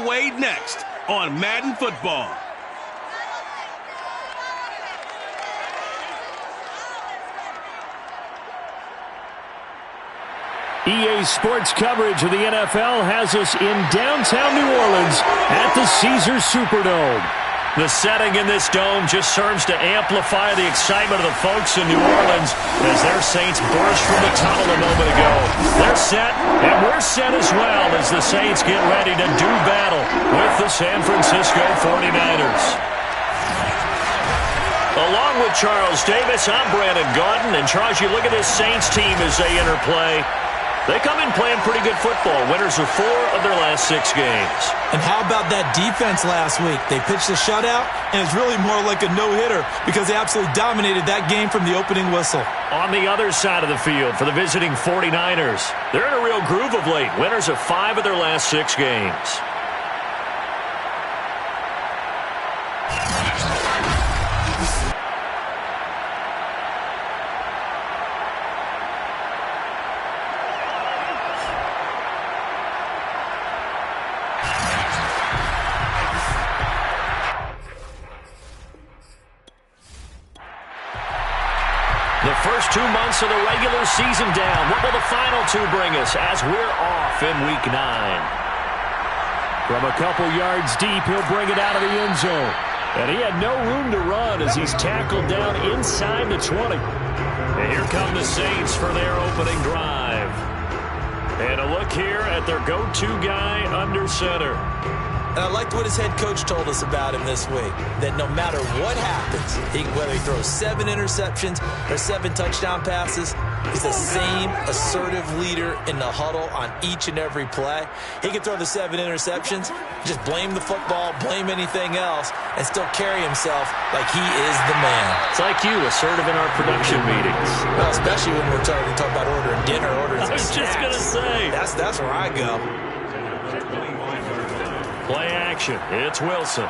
underway next on Madden Football. EA Sports coverage of the NFL has us in downtown New Orleans at the Caesars Superdome. The setting in this dome just serves to amplify the excitement of the folks in New Orleans as their Saints burst from the tunnel a moment ago. They're set, and we're set as well as the Saints get ready to do battle with the San Francisco 49ers. Along with Charles Davis, I'm Brandon Gaudin. And Charles, you look at this Saints team as they interplay. They come in playing pretty good football. Winners of 4 of their last 6 games. And how about that defense last week? They pitched a shutout, and it's really more like a no-hitter because they absolutely dominated that game from the opening whistle. On the other side of the field for the visiting 49ers, they're in a real groove of late. Winners of 5 of their last 6 games. The first 2 months of the regular season down. What will the final 2 bring us as we're off in Week 9? From a couple yards deep, he'll bring it out of the end zone. And he had no room to run as he's tackled down inside the 20. And here come the Saints for their opening drive. And a look here at their go-to guy under center. And I liked what his head coach told us about him this week, that no matter what happens, whether he throws 7 interceptions or 7 touchdown passes, he's the same assertive leader in the huddle on each and every play. He can throw the 7 interceptions, just blame the football, blame anything else, and still carry himself like he is the man. It's like you, assertive in our production meetings. Well, especially when we're talking about ordering dinner, ordering some snacks. I was just going to say. That's where I go. Play action. It's Wilson.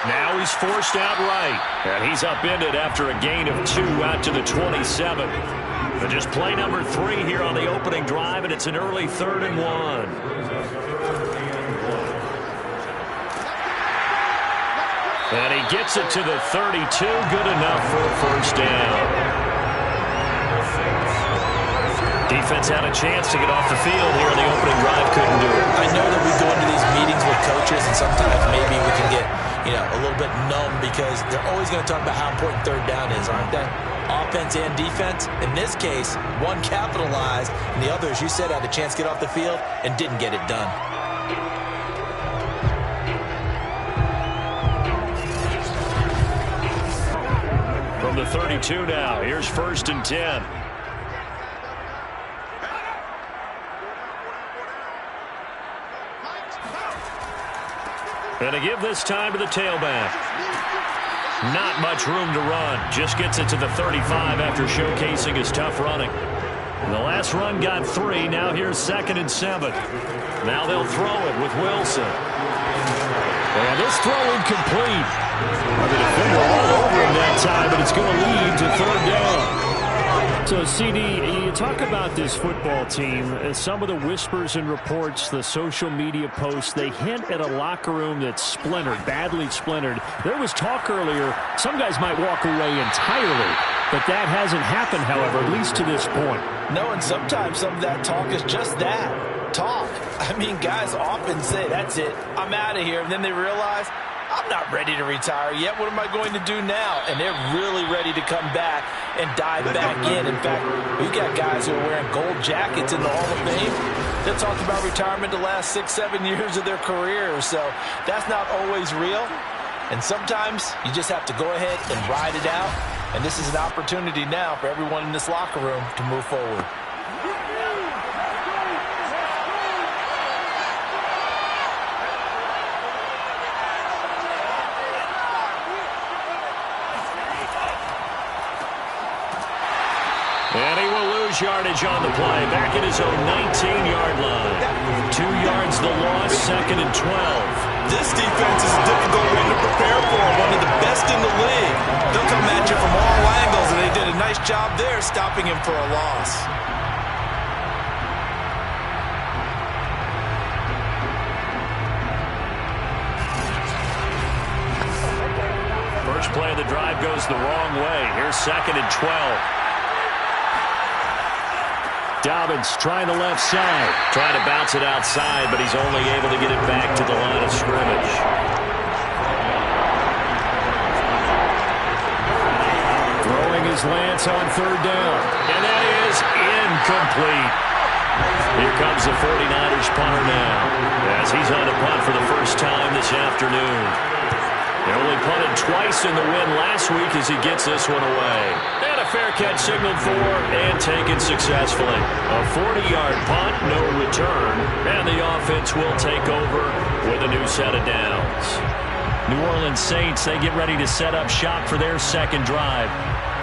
Now he's forced out right. And he's upended after a gain of 2 out to the 27. But just play number 3 here on the opening drive, and it's an early 3rd and 1. And he gets it to the 32. Good enough for a first down. Defense had a chance to get off the field here in the opening drive. Couldn't do it. I know that we go into these meetings with coaches, and sometimes maybe we can get, a little bit numb because they're always going to talk about how important 3rd down is, aren't they? Offense and defense. In this case, one capitalized, and the other, as you said, had a chance to get off the field and didn't get it done. From the 32 now, here's 1st and 10. And to give this time to the tailback. Not much room to run. Just gets it to the 35 after showcasing his tough running. The last run got 3. Now here's 2nd and 7. Now they'll throw it with Wilson. And this throw incomplete. The defender all over him that time, but it's going to lead to 3rd down. So, CD, you talk about this football team, some of the whispers and reports, the social media posts, they hint at a locker room that's splintered, badly splintered. There was talk earlier, some guys might walk away entirely, but that hasn't happened, however, at least to this point. No, and sometimes some of that talk is just that, talk. I mean, guys often say, that's it, I'm out of here, and then they realize, I'm not ready to retire yet. What am I going to do now? And they're really ready to come back and dive back in. In fact, we've got guys who are wearing gold jackets in the Hall of Fame that talked about retirement the last 6-7 years of their careers. So that's not always real. And sometimes you just have to go ahead and ride it out. And this is an opportunity now for everyone in this locker room to move forward. And he will lose yardage on the play. Back at his own 19-yard line. 2 yards the loss, 2nd and 12. This defense is a difficult one to prepare for. One of the best in the league. They'll come at you from all angles, and they did a nice job there stopping him for a loss. play of the drive goes the wrong way. Here's 2nd and 12. Dobbins trying the left side. Trying to bounce it outside, but he's only able to get it back to the line of scrimmage. Throwing his Lance on 3rd down. And that is incomplete. Here comes the 49ers punter now, as he's on to punt for the first time this afternoon. They only punted twice in the win last week as he gets this one away. And a fair catch signaled for and taken successfully. A 40-yard punt, no return, and the offense will take over with a new set of downs. New Orleans Saints, they get ready to set up shop for their second drive.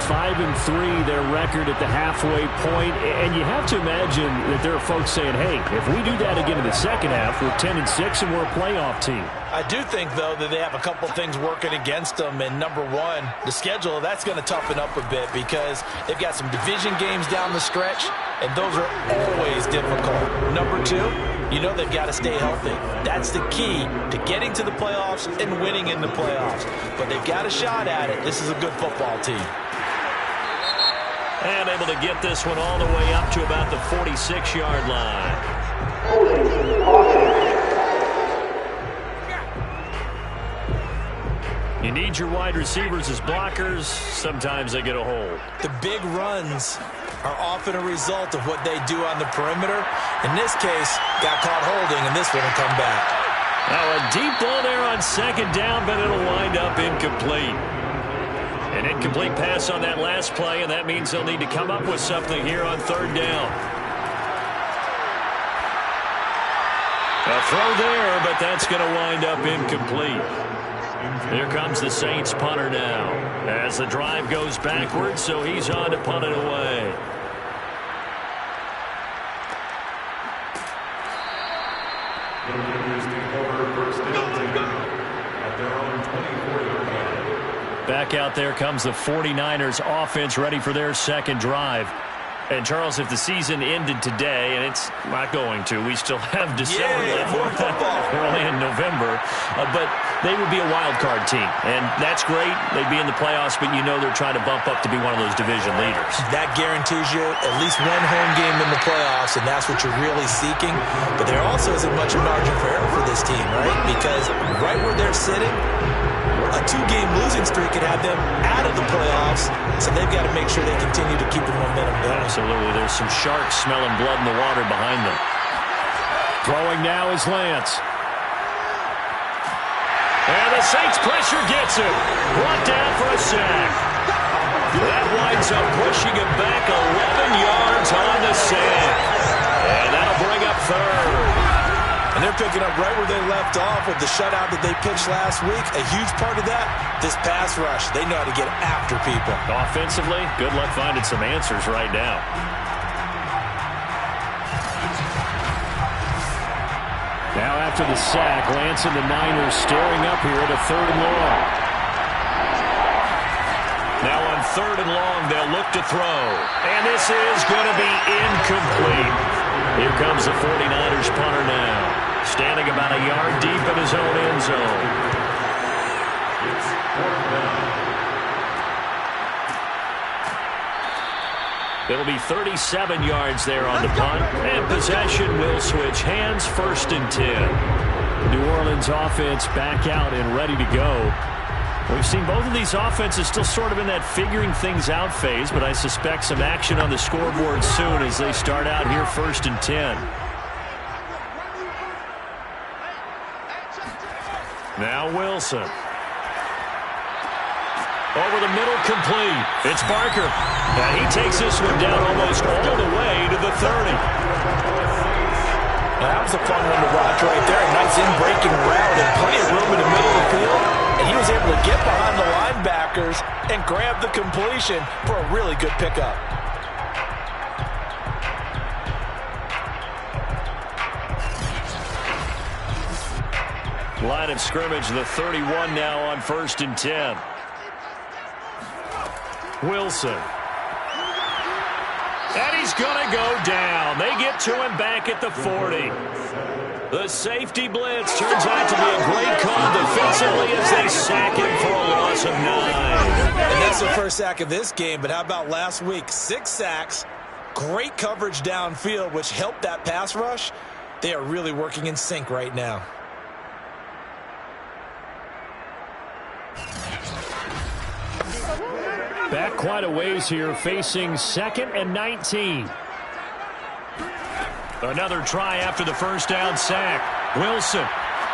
5-3, their record at the halfway point, and you have to imagine that there are folks saying, hey, if we do that again in the second half, we're 10-6 and we're a playoff team. I do think, though, that they have a couple things working against them, and number one, the schedule, that's going to toughen up a bit because they've got some division games down the stretch, and those are always difficult. Number two, you know they've got to stay healthy. That's the key to getting to the playoffs and winning in the playoffs. But they've got a shot at it. This is a good football team. And able to get this one all the way up to about the 46-yard line. You need your wide receivers as blockers. Sometimes they get a hold. The big runs are often a result of what they do on the perimeter. In this case, got caught holding, and this one will come back. Now a deep ball there on 2nd down, but it'll wind up incomplete. An incomplete pass on that last play, and that means they'll need to come up with something here on 3rd down. A throw there, but that's going to wind up incomplete. Here comes the Saints punter now as the drive goes backwards, so he's on to punt it away. Back out there comes the 49ers offense ready for their second drive. And, Charles, if the season ended today, and it's not going to, we still have December left. More football. We're only in November. But they would be a wild card team. And that's great. They'd be in the playoffs, but you know they're trying to bump up to be one of those division leaders. That guarantees you at least one home game in the playoffs, and that's what you're really seeking. But there also isn't much margin for error for this team, right? Because right where they're sitting, a 2-game losing streak could have them out of the playoffs, so they've got to make sure they continue to keep the momentum going. Absolutely. There's some sharks smelling blood in the water behind them. Throwing now is Lance. And the Saints pressure gets him. Brought down for a sack. That winds up pushing him back 11 yards on the sack. And that'll bring up 3rd. And they're picking up right where they left off with the shutout that they pitched last week. A huge part of that, this pass rush. They know how to get after people. Offensively, good luck finding some answers right now. Now after the sack, Lance and the Niners staring up here at a 3rd and long. Now on 3rd and long, they'll look to throw. And this is going to be incomplete. Here comes the 49ers punter now. Standing about a yard deep in his own end zone. It'll be 37 yards there on the punt. And possession will switch hands, 1st and 10. New Orleans offense back out and ready to go. We've seen both of these offenses still sort of in that figuring things out phase, but I suspect some action on the scoreboard soon as they start out here 1st and 10. Now Wilson. Over the middle, complete. It's Barker. And he takes this one down almost all the way to the 30. Now, that was a fun one to watch right there. A nice in-breaking route and plenty of room in the middle of the field. And he was able to get behind the linebackers and grab the completion for a really good pickup. Line of scrimmage, the 31 now on 1st and 10. Wilson. And he's going to go down. They get to him back at the 40. The safety blitz turns out to be a great call defensively as they sack him for a loss of 9. And that's the first sack of this game, but how about last week? 6 sacks, great coverage downfield, which helped that pass rush. They are really working in sync right now. Back quite a ways here, facing 2nd and 19. Another try after the first down sack. Wilson,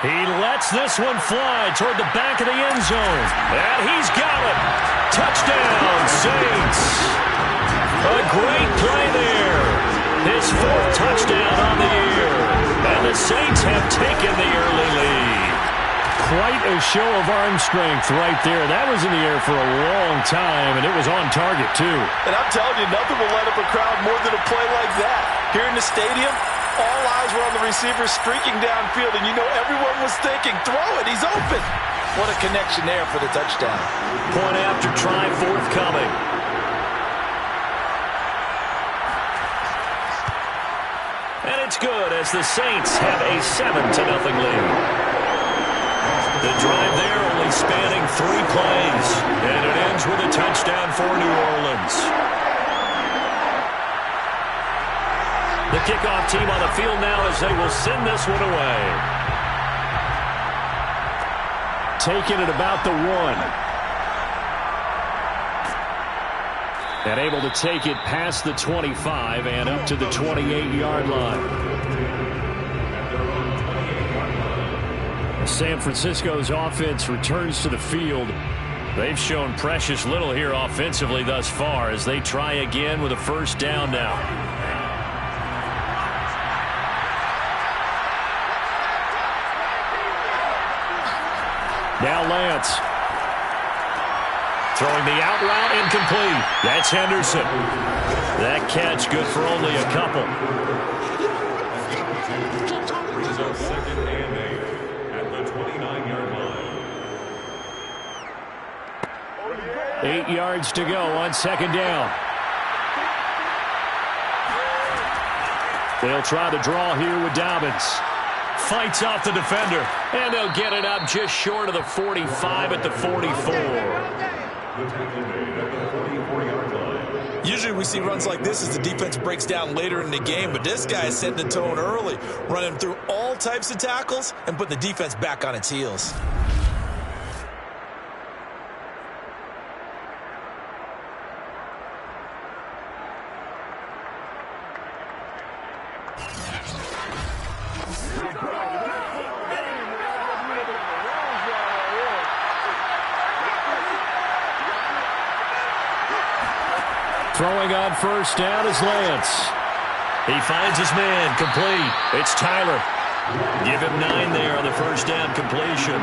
he lets this one fly toward the back of the end zone. And he's got it. Touchdown, Saints. A great play there. His 4th touchdown on the year. And the Saints have taken the early lead. Quite a show of arm strength right there. That was in the air for a long time, and it was on target, too. And I'm telling you, nothing will light up a crowd more than a play like that. Here in the stadium, all eyes were on the receiver streaking downfield, and you know everyone was thinking, throw it, he's open. What a connection there for the touchdown. Point after try forthcoming. And it's good as the Saints have a 7-0 lead. The drive there only spanning 3 plays, and it ends with a touchdown for New Orleans. The kickoff team on the field now as they will send this one away. Taking it about the 1. And able to take it past the 25 and up to the 28-yard line. San Francisco's offense returns to the field. They've shown precious little here offensively thus far as they try again with a first down now. Now Lance. Throwing the out route incomplete. That's Henderson. That catch good for only a couple. 8 yards to go on 2nd down. They'll try to draw here with Dobbins. Fights off the defender, and they'll get it up just short of the 45 at the 44. Usually we see runs like this as the defense breaks down later in the game, but this guy is setting the tone early, running through all types of tackles and putting the defense back on its heels. Throwing on first down is Lance. He finds his man, complete. It's Tyler. Give him 9 there on the first down completion.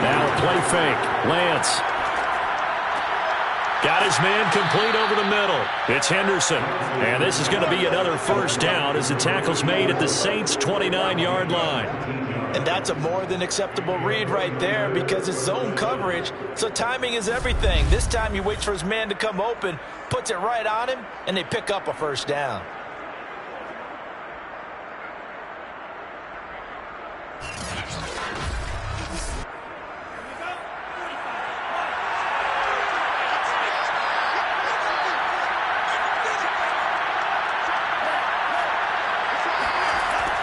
Now a play fake. Lance. Got his man complete over the middle. It's Henderson. And this is going to be another first down as the tackle's made at the Saints' 29-yard line. And that's a more than acceptable read right there because it's zone coverage, so timing is everything. This time he waits for his man to come open, puts it right on him, and they pick up a first down.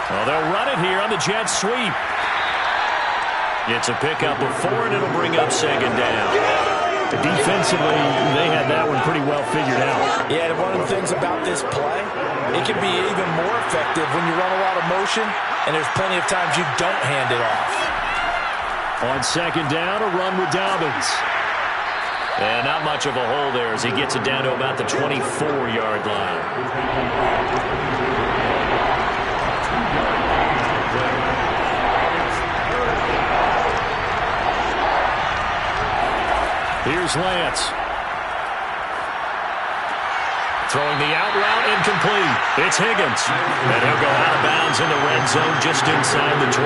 Well, they'll run it here on the jet sweep. It's a pickup of 4, and it'll bring up 2nd down. Defensively, they had that one pretty well figured out. Yeah, and one of the things about this play, it can be even more effective when you run a lot of motion, and there's plenty of times you don't hand it off. On 2nd down, a run with Dobbins. And not much of a hole there as he gets it down to about the 24-yard line. Here's Lance. Throwing the out route incomplete. It's Higgins. And he'll go out of bounds in the red zone just inside the 20.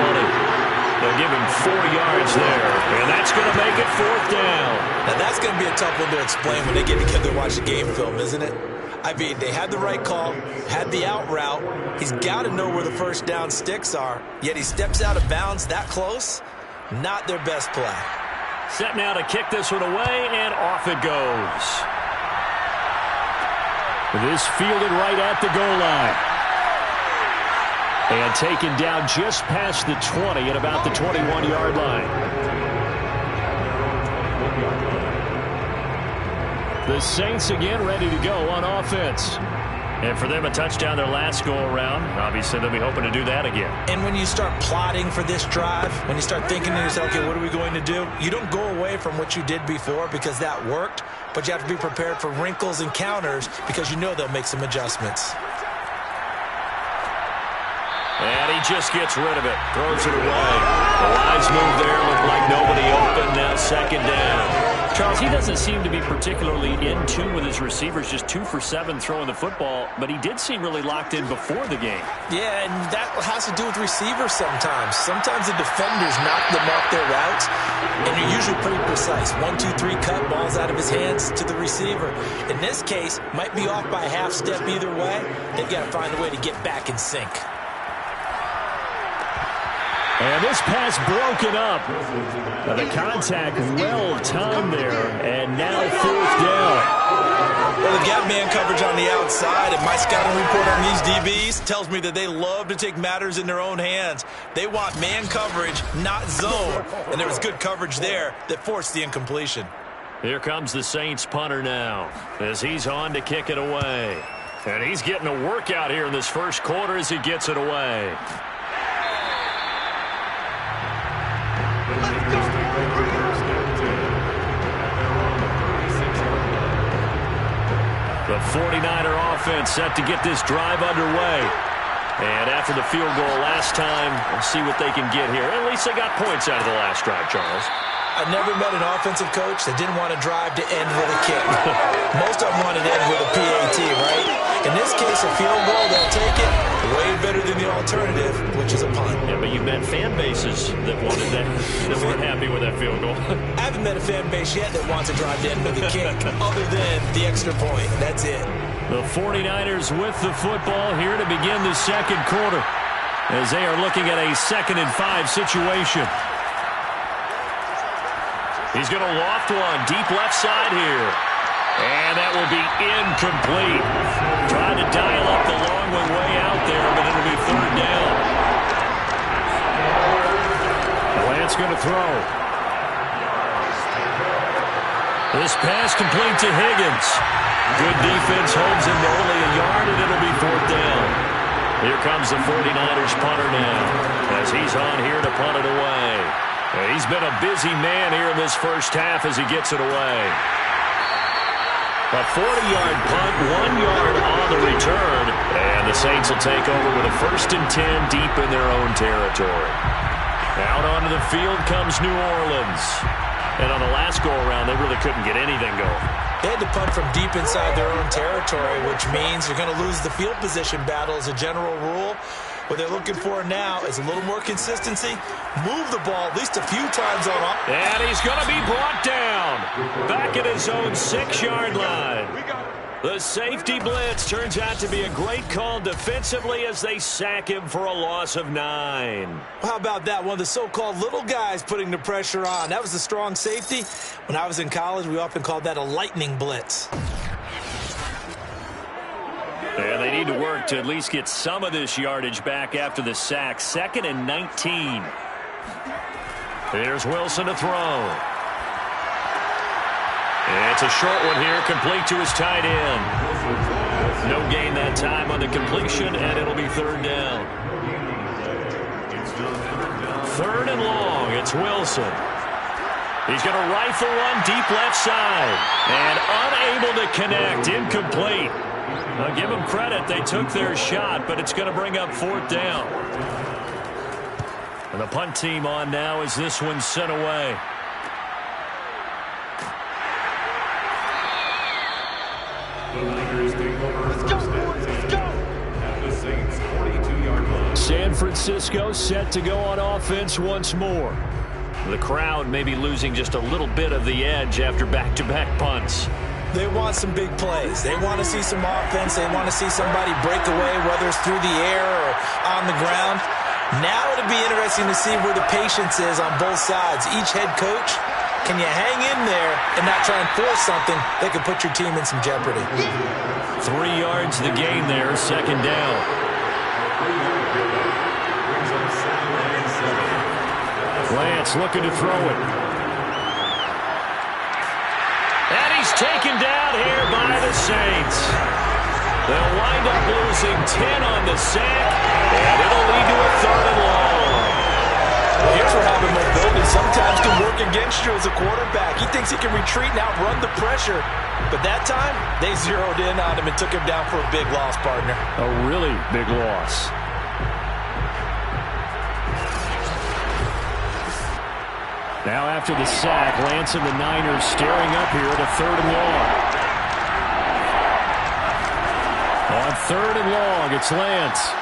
They'll give him 4 yards there, and that's going to make it 4th down. Now, that's going to be a tough one to explain when they get together and watch the game film, isn't it? I mean, they had the right call, had the out route. He's got to know where the first down sticks are, yet he steps out of bounds that close. Not their best play. Set now to kick this one away, and off it goes. This fielded right at the goal line. And taken down just past the 20 at about the 21-yard line. The Saints again ready to go on offense. And for them, a touchdown their last go-around. Obviously, they'll be hoping to do that again. And when you start plotting for this drive, when you start thinking to yourself, okay, what are we going to do? You don't go away from what you did before because that worked, but you have to be prepared for wrinkles and counters because you know they'll make some adjustments. And he just gets rid of it. Throws it away. The wise move there. Looked like nobody open. Now 2nd down. Charles, he doesn't seem to be particularly in tune with his receivers. Just 2 for 7 throwing the football. But he did seem really locked in before the game. Yeah, and that has to do with receivers sometimes. Sometimes the defenders knock them off their routes, and you're usually pretty precise. 1, 2, 3 cut, balls out of his hands to the receiver. In this case, might be off by a half step either way. They've got to find a way to get back in sync. And this pass broken up. The contact well timed there, and now 4th down. Well, they've got man coverage on the outside, and my scouting report on these DBs tells me that they love to take matters in their own hands. They want man coverage, not zone, and there was good coverage there that forced the incompletion. Here comes the Saints punter now as he's on to kick it away. And he's getting a workout here in this first quarter as he gets it away. The 49er offense set to get this drive underway. And after the field goal last time, we'll see what they can get here. At least they got points out of the last drive, Charles. I never met an offensive coach that didn't want to drive to end with a kick. Most of them want to end with a PAT, right? In this case, a field goal, they'll take it. Way better than the alternative, which is a punt. Yeah, but you've met fan bases that wanted that, that weren't happy with that field goal. I haven't met a fan base yet that wants to drive to end with a kick, other than the extra point. That's it. The 49ers with the football here to begin the second quarter as they are looking at a 2nd and 5 situation. He's going to loft one deep left side here. And that will be incomplete. Trying to dial up the long one way out there, but it'll be 3rd down. Lance going to throw. This pass complete to Higgins. Good defense holds him to only a yard, and it'll be 4th down. Here comes the 49ers punter now as he's on here to punt it away. And he's been a busy man here in this first half as he gets it away. A 40-yard punt, 1 yard on the return. And the Saints will take over with a 1st and 10 deep in their own territory. Out onto the field comes New Orleans. And on the last go-around, they really couldn't get anything going. They had to punt from deep inside their own territory, which means you're going to lose the field position battle as a general rule. What they're looking for now is a little more consistency. Move the ball at least a few times on off. And he's going to be brought down. Back at his own 6-yard line. The safety blitz turns out to be a great call defensively as they sack him for a loss of 9. How about that? One of the so-called little guys putting the pressure on. That was the strong safety. When I was in college, we often called that a lightning blitz. And they need to work to at least get some of this yardage back after the sack. 2nd and 19. Here's Wilson to throw. It's a short one here, complete to his tight end. No gain that time on the completion, and it'll be 3rd down. 3rd and long, it's Wilson. He's going to rifle one deep left side. And unable to connect, incomplete. I'll give them credit, they took their shot, but it's going to bring up 4th down. And the punt team on now as this one's sent away. San Francisco set to go on offense once more. The crowd may be losing just a little bit of the edge after back-to-back punts. They want some big plays. They want to see some offense. They want to see somebody break away, whether it's through the air or on the ground. Now it'll be interesting to see where the patience is on both sides. Each head coach, can you hang in there and not try and force something that could put your team in some jeopardy? 3 yards the gain there, second down. Lance looking to throw it. And he's taken down here by the Saints. They'll wind up losing 10 on the sack, and it'll lead to a 3rd and long. Here's where having mobility sometimes can work against you as a quarterback. He thinks he can retreat and outrun the pressure. But that time, they zeroed in on him and took him down for a big loss, partner. A really big loss. Now after the sack, Lance and the Niners staring up here at a 3rd and long. On 3rd and long, it's Lance.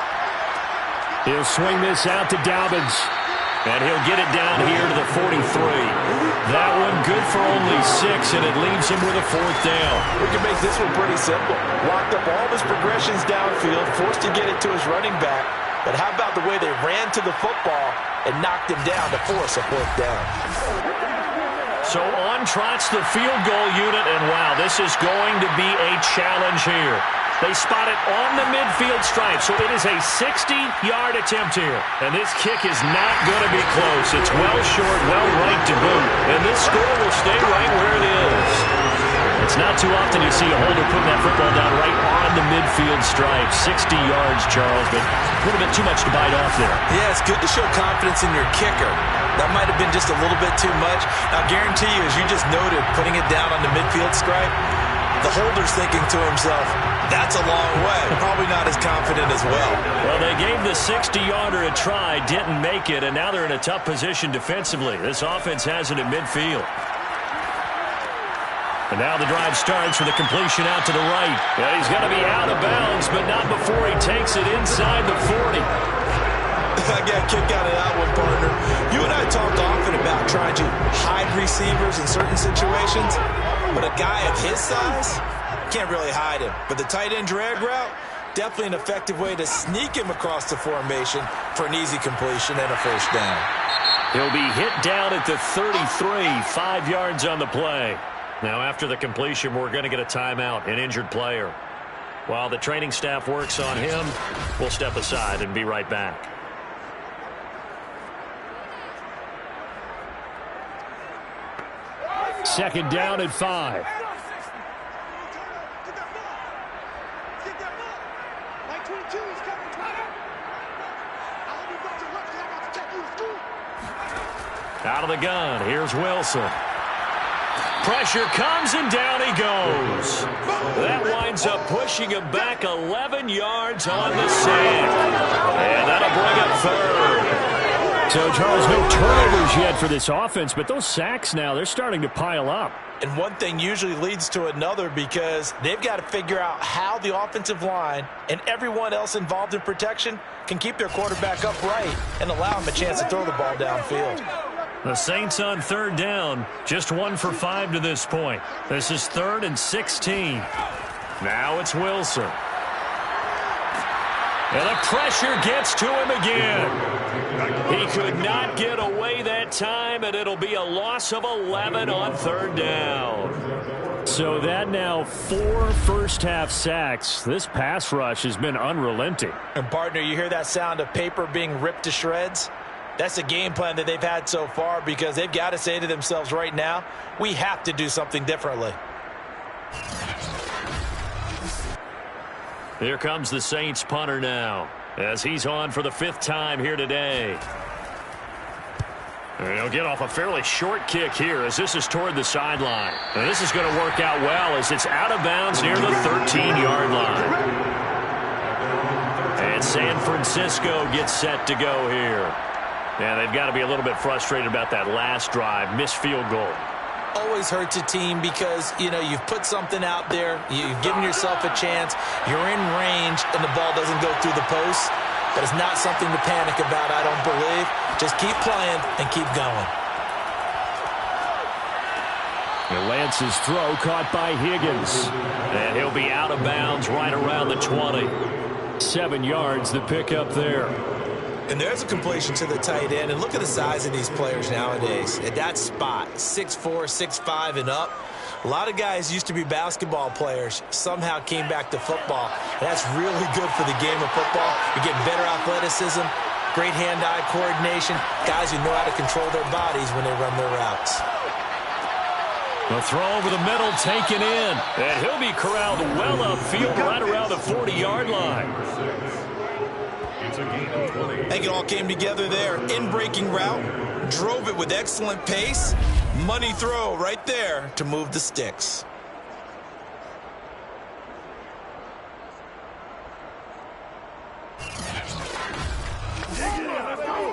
He'll swing this out to Dobbins. And he'll get it down here to the 43. That one good for only 6, and it leaves him with a 4th down. We can make this one pretty simple. Locked up all of his progressions downfield, forced to get it to his running back. But how about the way they ran to the football and knocked him down to force a 4th down? So on trots the field goal unit, and wow, this is going to be a challenge here. They spot it on the midfield stripe, so it is a 60-yard attempt here. And this kick is not going to be close. It's well short, well right to boot. And this score will stay right where it is. It's not too often you see a holder putting that football down right on the midfield stripe. 60 yards, Charles, but a little bit too much to bite off there. Yeah, it's good to show confidence in your kicker. That might have been just a little bit too much. Now, I guarantee you, as you just noted, putting it down on the midfield stripe, the holder's thinking to himself, that's a long way. Probably not as confident as well. Well, they gave the 60-yarder a try, didn't make it, and now they're in a tough position defensively. This offense has it at midfield. And now the drive starts with a completion out to the right. Yeah, he's going to be out of bounds, but not before he takes it inside the 40. I got a kick out of that one, partner. You and I talked often about trying to hide receivers in certain situations, but a guy of his size can't really hide him. But the tight end drag route, definitely an effective way to sneak him across the formation for an easy completion and a 1st down. He'll be hit down at the 33, 5 yards on the play. Now after the completion, we're going to get a timeout, an injured player. While the training staff works on him, we'll step aside and be right back. Second down at 5. Out of the gun, here's Wilson. Pressure comes, and down he goes. That winds up pushing him back 11 yards on the sack. And that'll bring up 3rd. So, Charles, no turnovers yet for this offense, but those sacks now, they're starting to pile up. And one thing usually leads to another because they've got to figure out how the offensive line and everyone else involved in protection can keep their quarterback upright and allow him a chance to throw the ball downfield. The Saints on 3rd down, just 1 for 5 to this point. This is 3rd and 16. Now it's Wilson. And the pressure gets to him again. He could not get away that time, and it'll be a loss of 11 on 3rd down. So that now 4 first-half sacks. This pass rush has been unrelenting. And, partner, you hear that sound of paper being ripped to shreds? That's the game plan that they've had so far because they've got to say to themselves right now, we have to do something differently. Here comes the Saints punter now as he's on for the 5th time here today. And he'll get off a fairly short kick here as this is toward the sideline. And this is going to work out well as it's out of bounds near the 13-yard line. And San Francisco gets set to go here. And they've got to be a little bit frustrated about that last drive, missed field goal. Always hurts a team because, you know, you've put something out there, you've given yourself a chance, you're in range, and the ball doesn't go through the post. but it's not something to panic about, I don't believe. Just keep playing and keep going. Lance's throw caught by Higgins. And he'll be out of bounds right around the 20. 7 yards the pickup there. And there's a completion to the tight end. And look at the size of these players nowadays. At that spot, 6'4", 6'5", and up. A lot of guys used to be basketball players, somehow came back to football. And that's really good for the game of football. You're getting better athleticism, great hand-eye coordination, guys who know how to control their bodies when they run their routes. The throw over the middle taken in. And he'll be corralled well upfield right around the 40-yard line. I think it all came together there. In-breaking route, drove it with excellent pace. Money throw right there to move the sticks.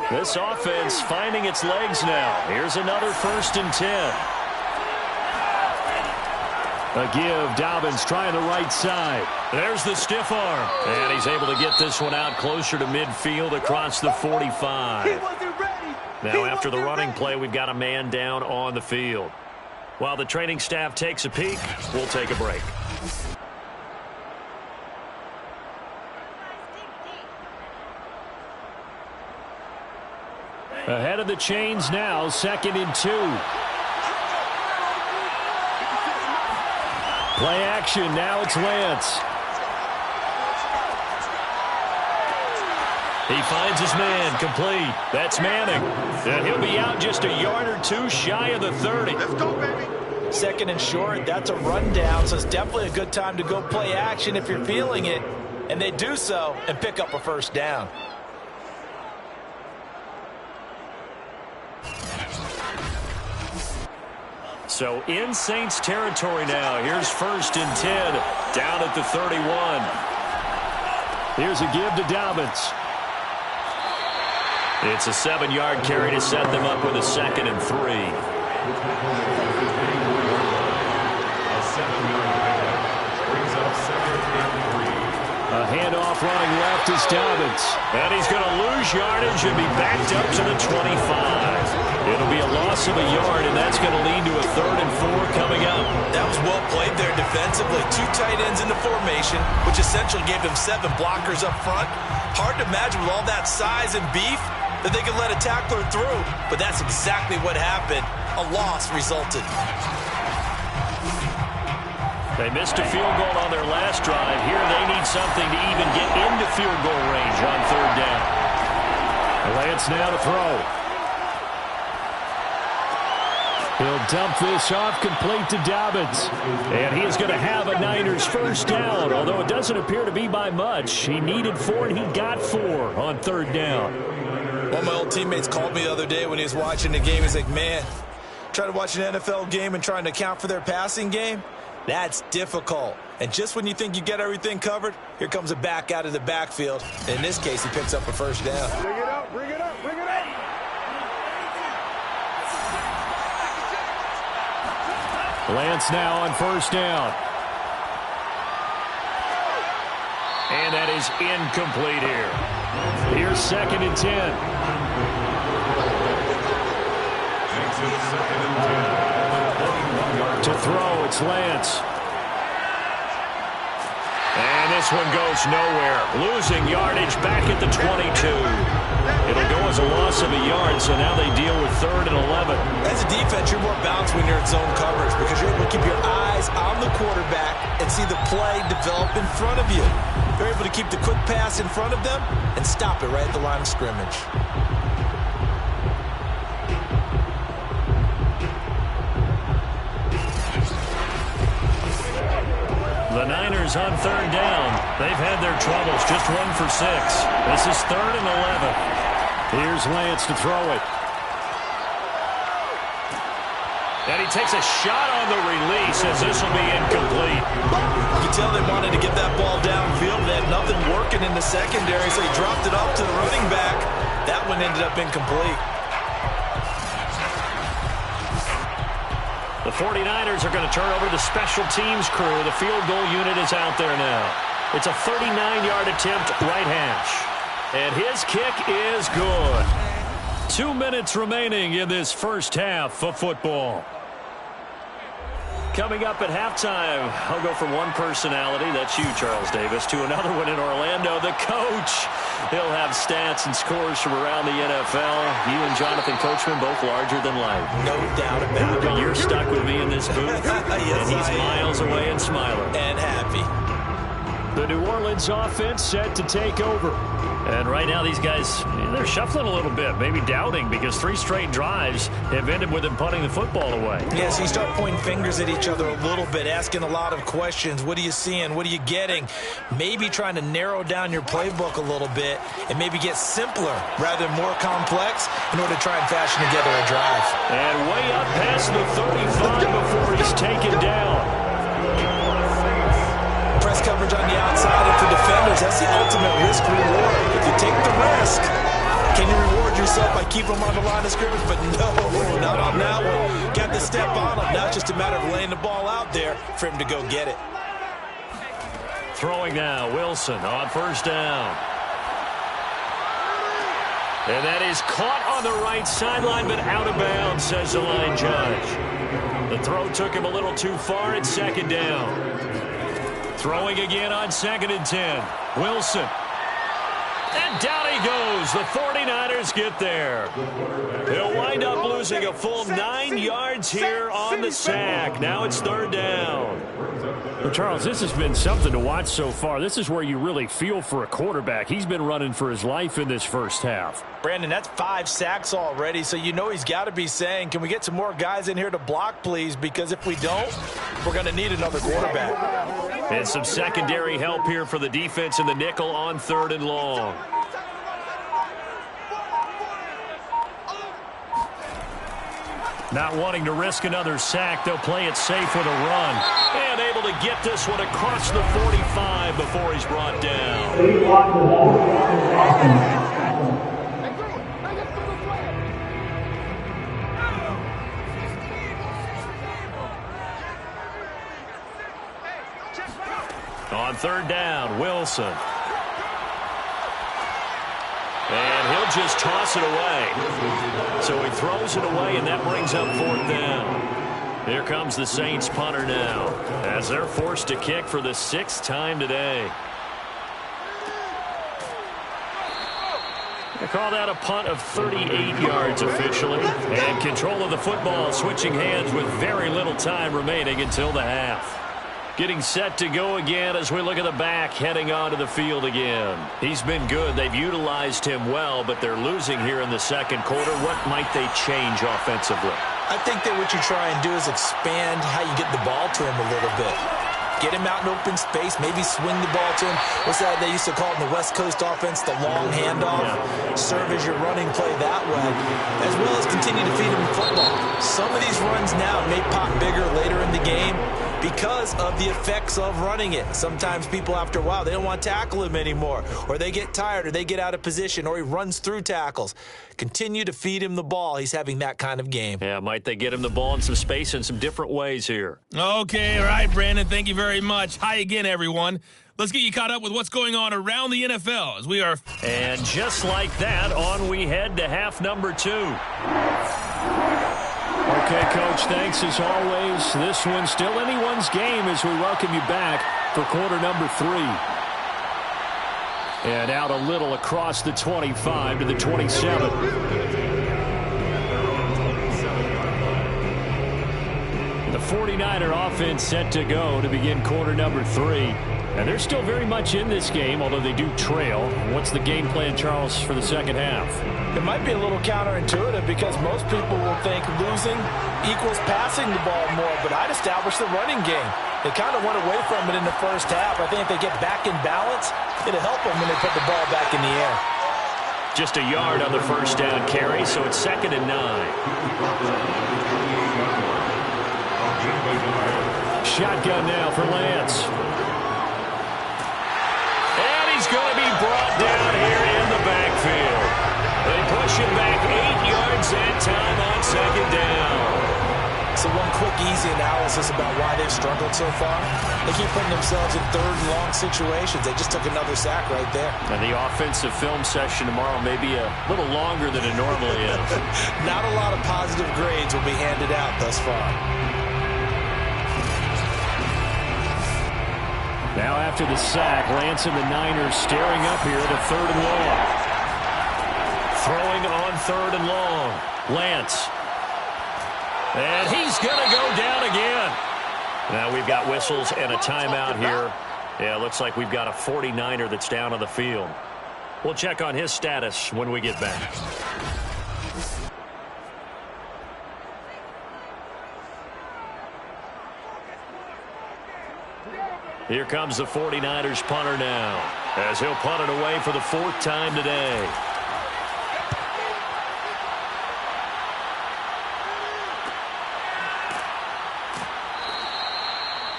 This offense finding its legs now. Here's another 1st and 10. A give, Dobbins trying the right side. There's the stiff arm. And he's able to get this one out closer to midfield across the 45. Now after the running play, we've got a man down on the field. While the training staff takes a peek, we'll take a break. Ahead of the chains now, 2nd and 2. Play action, now it's Lance. He finds his man, complete. That's Manning. And he'll be out just a yard or two shy of the 30. Let's go, baby. 2nd and short, that's a rundown, so it's definitely a good time to go play action if you're feeling it. And they do so and pick up a 1st down. So in Saints territory now. Here's 1st and 10 down at the 31. Here's a give to Dobbins. It's a 7-yard carry to set them up with a 2nd and 3. A handoff running left is Dobbins. And he's going to lose yardage and be backed up to the 25. It'll be a loss of a yard, and that's going to lead to a 3rd and 4 coming up. That was well played there defensively. 2 tight ends in the formation, which essentially gave them 7 blockers up front. Hard to imagine with all that size and beef that they could let a tackler through, but that's exactly what happened. A loss resulted. They missed a field goal on their last drive. Here they need something to even get into field goal range on 3rd down. Lance now to throw. He'll dump this off complete to Dobbins. And he is going to have a Niners 1st down, although it doesn't appear to be by much. He needed 4, and he got 4 on 3rd down. One of my old teammates called me the other day when he was watching the game. He's like, man, trying to watch an NFL game and trying to account for their passing game? That's difficult. And just when you think you get everything covered, here comes a back out of the backfield. And in this case, he picks up a 1st down. Bring it up, bring it up, bring it up. Lance now on 1st down. And that is incomplete here. Here's 2nd and 10. To throw, it's Lance. And this one goes nowhere. Losing yardage back at the 22. It'll go as a loss of a yard, so now they deal with 3rd and 11. As a defense, you're more balanced when you're in zone coverage because you're able to keep your eyes on the quarterback and see the play develop in front of you. You're able to keep the quick pass in front of them and stop it right at the line of scrimmage. The Niners on 3rd down. They've had their troubles, just 1 for 6. This is 3rd and 11. Here's Lance to throw it. And he takes a shot on the release as this will be incomplete. You can tell they wanted to get that ball downfield. They had nothing working in the secondary, so he dropped it off to the running back. That one ended up incomplete. The 49ers are going to turn over to the special teams crew. The field goal unit is out there now. It's a 39-yard attempt, right hash. And his kick is good. 2 minutes remaining in this first half of football. Coming up at halftime, I'll go from one personality, that's you, Charles Davis, to another one in Orlando, the coach. He'll have stats and scores from around the NFL. You and Jonathan Coachman, both larger than life. No doubt about it. But you're stuck with me in this booth, Yes, and he's miles away and smiling. And happy. The New Orleans offense set to take over. And right now these guys, they're shuffling a little bit, maybe doubting, because 3 straight drives have ended with them punting the football away. Yeah, so you start pointing fingers at each other a little bit, asking a lot of questions. What are you seeing? What are you getting? Maybe trying to narrow down your playbook a little bit and maybe get simpler rather than more complex in order to try and fashion together a drive. And way up past the 35 before he's taken down. Press coverage on the outside, and for defenders, that's the ultimate risk-reward. If you take the risk, can you reward yourself by keeping them on the line of scrimmage? But no, not on that one. Got to step on them. Now it's just a matter of laying the ball out there for him to go get it. Throwing now, Wilson on first down. And that is caught on the right sideline, but out of bounds, says the line judge. The throw took him a little too far at second down. Throwing again on 2nd and 10. Wilson. And down he goes. The 49ers get there. He'll wind up losing a full 9 yards here on the sack. Now it's 3rd down. Well, Charles, this has been something to watch so far. This is where you really feel for a quarterback. He's been running for his life in this first half. Brandon, that's 5 sacks already, so you know he's got to be saying, can we get some more guys in here to block, please? Because if we don't, we're going to need another quarterback. And some secondary help here for the defense in the nickel on 3rd and long. Not wanting to risk another sack, they'll play it safe with a run. And able to get this one across the 45 before he's brought down. On 3rd down, Wilson. And he'll just toss it away. So he throws it away, and that brings up 4th down. Here comes the Saints punter now, as they're forced to kick for the 6th time today. They call that a punt of 38 yards officially. And control of the football switching hands with very little time remaining until the half. Getting set to go again as we look at the back heading onto the field again. He's been good. They've utilized him well, but they're losing here in the 2nd quarter. What might they change offensively? I think that what you try and do is expand how you get the ball to him a little bit. Get him out in open space, maybe swing the ball to him. What's that they used to call it in the West Coast offense, the long handoff? Yeah. Serve as your running play that way, as well as continue to feed him the football. Some of these runs now may pop bigger later in the game because of the effects of running it. Sometimes people, after a while, they don't want to tackle him anymore, or they get tired, or they get out of position, or he runs through tackles. Continue to feed him the ball. He's having that kind of game. Yeah, might they get him the ball in some space in some different ways here? Okay, all right, Brandon, thank you very much. Hi again, everyone. Let's get you caught up with what's going on around the NFL as we are. And just like that, on we head to half number 2. Okay, Coach, thanks as always. This one's still anyone's game as we welcome you back for quarter number 3. And out a little across the 25 to the 27. The 49er offense set to go to begin quarter number 3. And they're still very much in this game, although they do trail. What's the game plan, Charles, for the second half? It might be a little counterintuitive because most people will think losing equals passing the ball more, but I'd establish the running game. They kind of went away from it in the first half. I think if they get back in balance, it'll help them when they put the ball back in the air. Just a yard on the first down carry, so it's 2nd and 9. Shotgun now for Lance. And he's going to be brought down here in the backfield. They push him back 8 yards that time on 2nd down. So one quick, easy analysis about why they've struggled so far. They keep putting themselves in third and long situations. They just took another sack right there. And the offensive film session tomorrow may be a little longer than it normally is. Not a lot of positive grades will be handed out thus far. Now after the sack, Lance and the Niners staring up here to third and long. Throwing on third and long. Lance. And he's going to go down again. Now we've got whistles and a timeout here. Yeah, looks like we've got a 49er that's down on the field. We'll check on his status when we get back. Here comes the 49ers punter now, as he'll punt it away for the fourth time today.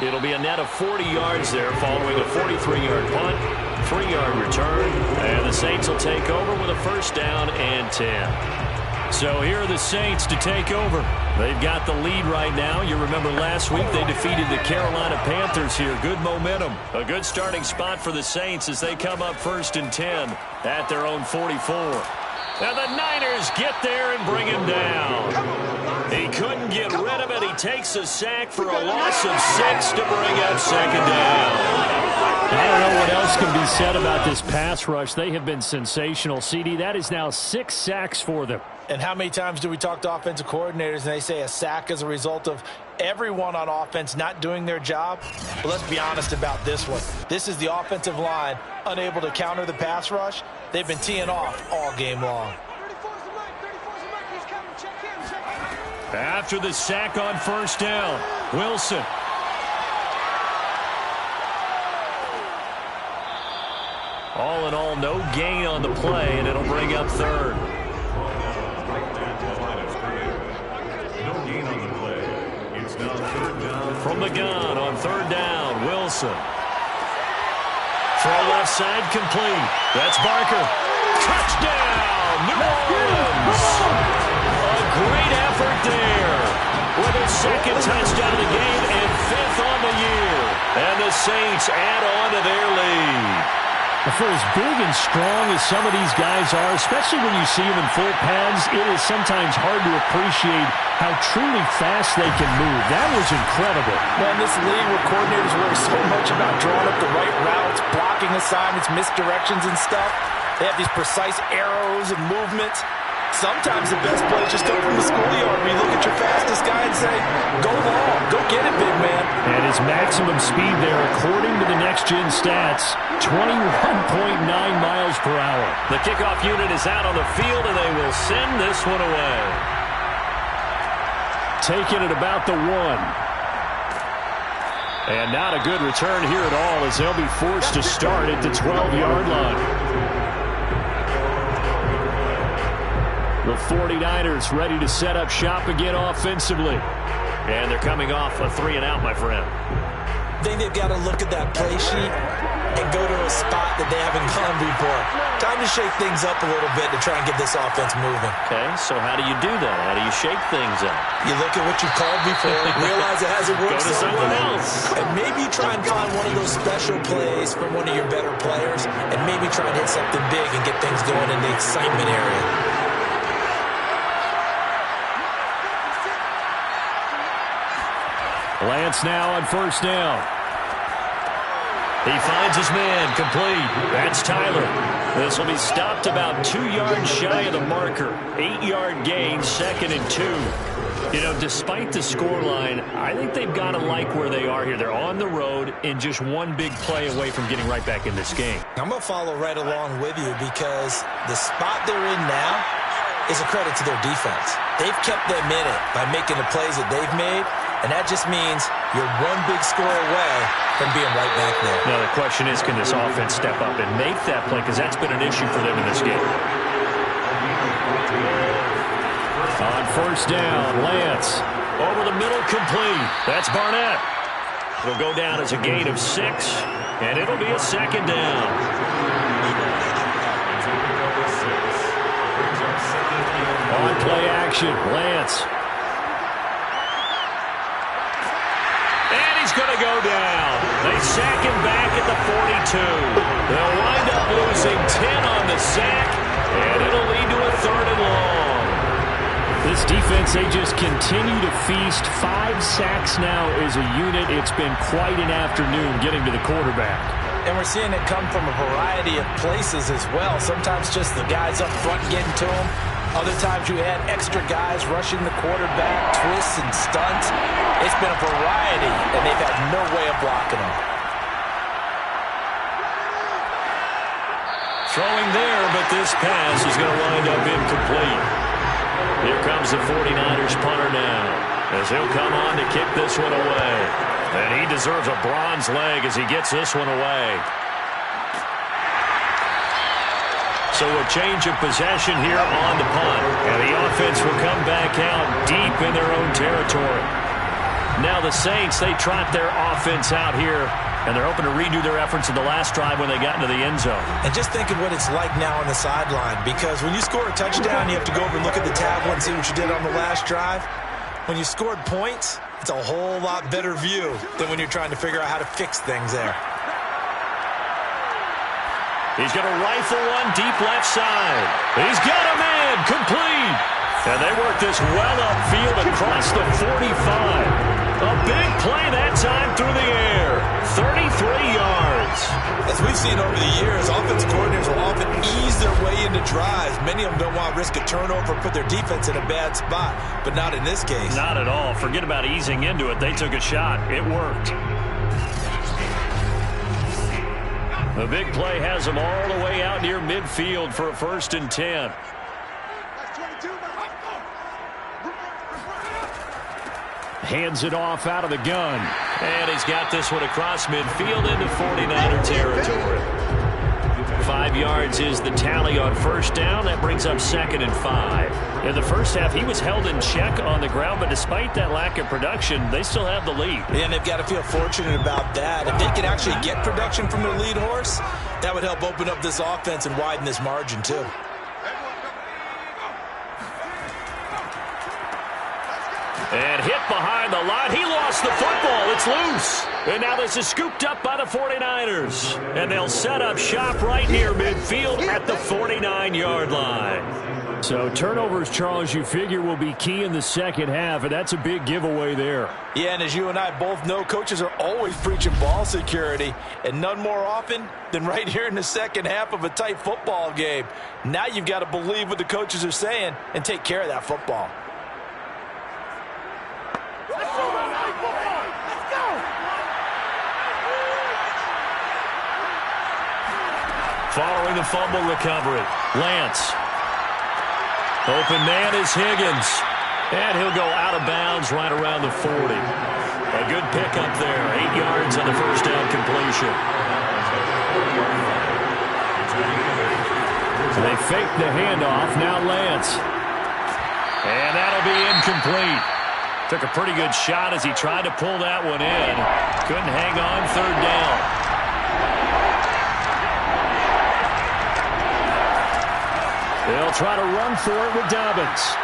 It'll be a net of 40 yards there following a 43-yard punt, 3-yard return, and the Saints will take over with a first down and 10. So here are the Saints to take over. They've got the lead right now. You remember last week they defeated the Carolina Panthers here. Good momentum. A good starting spot for the Saints as they come up first and 10 at their own 44. Now the Niners get there and bring him down. He couldn't get rid of it. He takes a sack for a loss of 6 to bring up second down. I don't know what else can be said about this pass rush. They have been sensational. CD, that is now 6 sacks for them. And how many times do we talk to offensive coordinators and they say a sack is a result of everyone on offense not doing their job? But let's be honest about this one. This is the offensive line unable to counter the pass rush. They've been teeing off all game long. After the sack on first down, Wilson. All in all, no gain on the play, and it'll bring up third. From the gun on third down, Wilson. Throw left side complete. That's Barker. Touchdown, New Orleans. A great effort there with a second touchdown of the game and 5th on the year. And the Saints add on to their lead. For as big and strong as some of these guys are, especially when you see them in full pads, it is sometimes hard to appreciate how truly fast they can move. That was incredible. Well, in this league where coordinators worry so much about drawing up the right routes, blocking assignments, misdirections and stuff, they have these precise arrows and movements. Sometimes the best plays just come from the schoolyard where you look at your fastest guy and say, go long, go get it, big man. And his maximum speed there, according to the next-gen stats, 21.9 miles per hour. The kickoff unit is out on the field, and they will send this one away. Taking it about the 1. And not a good return here at all as they'll be forced to start at the 12-yard line. The 49ers ready to set up shop again offensively. And they're coming off a 3-and-out, my friend. I think they've got to look at that play sheet and go to a spot that they haven't gone before. Time to shake things up a little bit to try and get this offense moving. Okay, so how do you do that? How do you shake things up? You look at what you called before, realize it hasn't worked. Go to someone else. And maybe try and find one of those special plays from one of your better players, and maybe try and hit something big and get things going in the excitement area. Lance now on first down. He finds his man complete. That's Tyler. This will be stopped about 2 yards shy of the marker. 8-yard gain, 2nd and 2. You know, despite the scoreline, I think they've got to like where they are here. They're on the road and just one big play away from getting right back in this game. I'm going to follow right along with you because the spot they're in now is a credit to their defense. They've kept them in it by making the plays that they've made. And that just means you're one big score away from being right back there. Now, the question is, can this offense step up and make that play? Because that's been an issue for them in this game. On first down, Lance. Over the middle, complete. That's Barnett. It'll go down as a gain of 6, and it'll be a 2nd down. On play action, Lance. go down. They sack him back at the 42. They'll wind up losing 10 on the sack, and it'll lead to a 3rd and long. This defense, they just continue to feast. 5 sacks now as a unit. It's been quite an afternoon getting to the quarterback. And we're seeing it come from a variety of places as well. Sometimes just the guys up front getting to him. Other times you had extra guys rushing the quarterback, twists and stunts. It's been a variety, and they've had no way of blocking them. Throwing there, but this pass is going to wind up incomplete. Here comes the 49ers punter now, as he'll come on to kick this one away. And he deserves a bronze leg as he gets this one away. So a change of possession here on the punt. And the offense will come back out deep in their own territory. Now the Saints, they trot their offense out here, and they're hoping to redo their efforts in the last drive when they got into the end zone. And just think of what it's like now on the sideline, because when you score a touchdown, you have to go over and look at the tablet and see what you did on the last drive. When you scored points, it's a whole lot better view than when you're trying to figure out how to fix things there. He's going to rifle one deep left side. He's got a man complete. And they work this well upfield across the 45. A big play that time through the air. 33 yards. As we've seen over the years, offensive coordinators will often ease their way into drives. Many of them don't want to risk a turnover, put their defense in a bad spot, but not in this case. Not at all. Forget about easing into it. They took a shot. It worked. The big play has them all the way out near midfield for a 1st and 10. Hands it off out of the gun. And he's got this one across midfield into 49er territory. 5 yards is the tally on 1st down. That brings up 2nd and 5. In the first half, he was held in check on the ground, but despite that lack of production, they still have the lead. Yeah, and they've got to feel fortunate about that. If they can actually get production from their lead horse, that would help open up this offense and widen this margin too. And hit behind the line. He lost the football. It's loose. And now this is scooped up by the 49ers. And they'll set up shop right near midfield at the 49-yard line. So turnovers, Charles, you figure will be key in the second half, and that's a big giveaway there. Yeah, and as you and I both know, coaches are always preaching ball security, and none more often than right here in the second half of a tight football game. Now you've got to believe what the coaches are saying and take care of that football. Following the fumble recovery, Lance. Open man is Higgins. And he'll go out of bounds right around the 40. A good pickup there. 8 yards on the 1st down completion. So they fake the handoff. Now Lance. And that'll be incomplete. Took a pretty good shot as he tried to pull that one in. Couldn't hang on 3rd down. They'll try to run for it with Dobbins.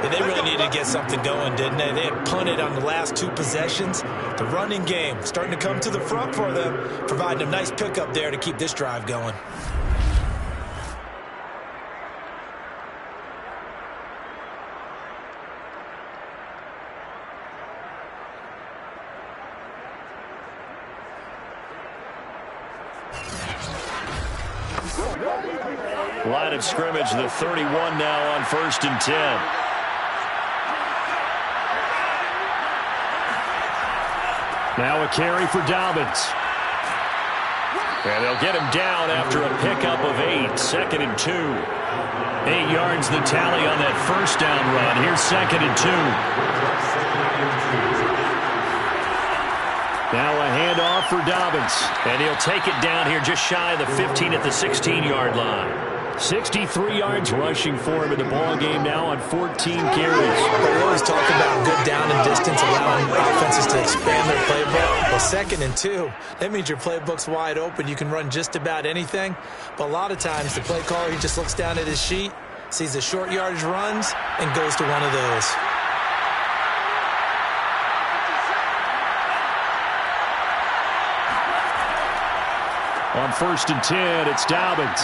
And they really needed to get something going, didn't they? They had punted on the last 2 possessions. The running game starting to come to the front for them, providing a nice pickup there to keep this drive going. Line of scrimmage, the 31 now on 1st and 10. Now a carry for Dobbins. And they'll get him down after a pickup of 8. 2nd and 2. 8 yards the tally on that 1st down run. Here's 2nd and 2. Now a handoff for Dobbins. And he'll take it down here just shy of the 15 at the 16-yard line. 63 yards rushing for him in the ball game now on 14 carries. We always talk about good down and distance, allowing offenses to expand their playbook. Well, 2nd and 2, that means your playbook's wide open. You can run just about anything. But a lot of times the play caller, he just looks down at his sheet, sees the short yardage runs, and goes to one of those. On 1st and 10, it's Dobbins.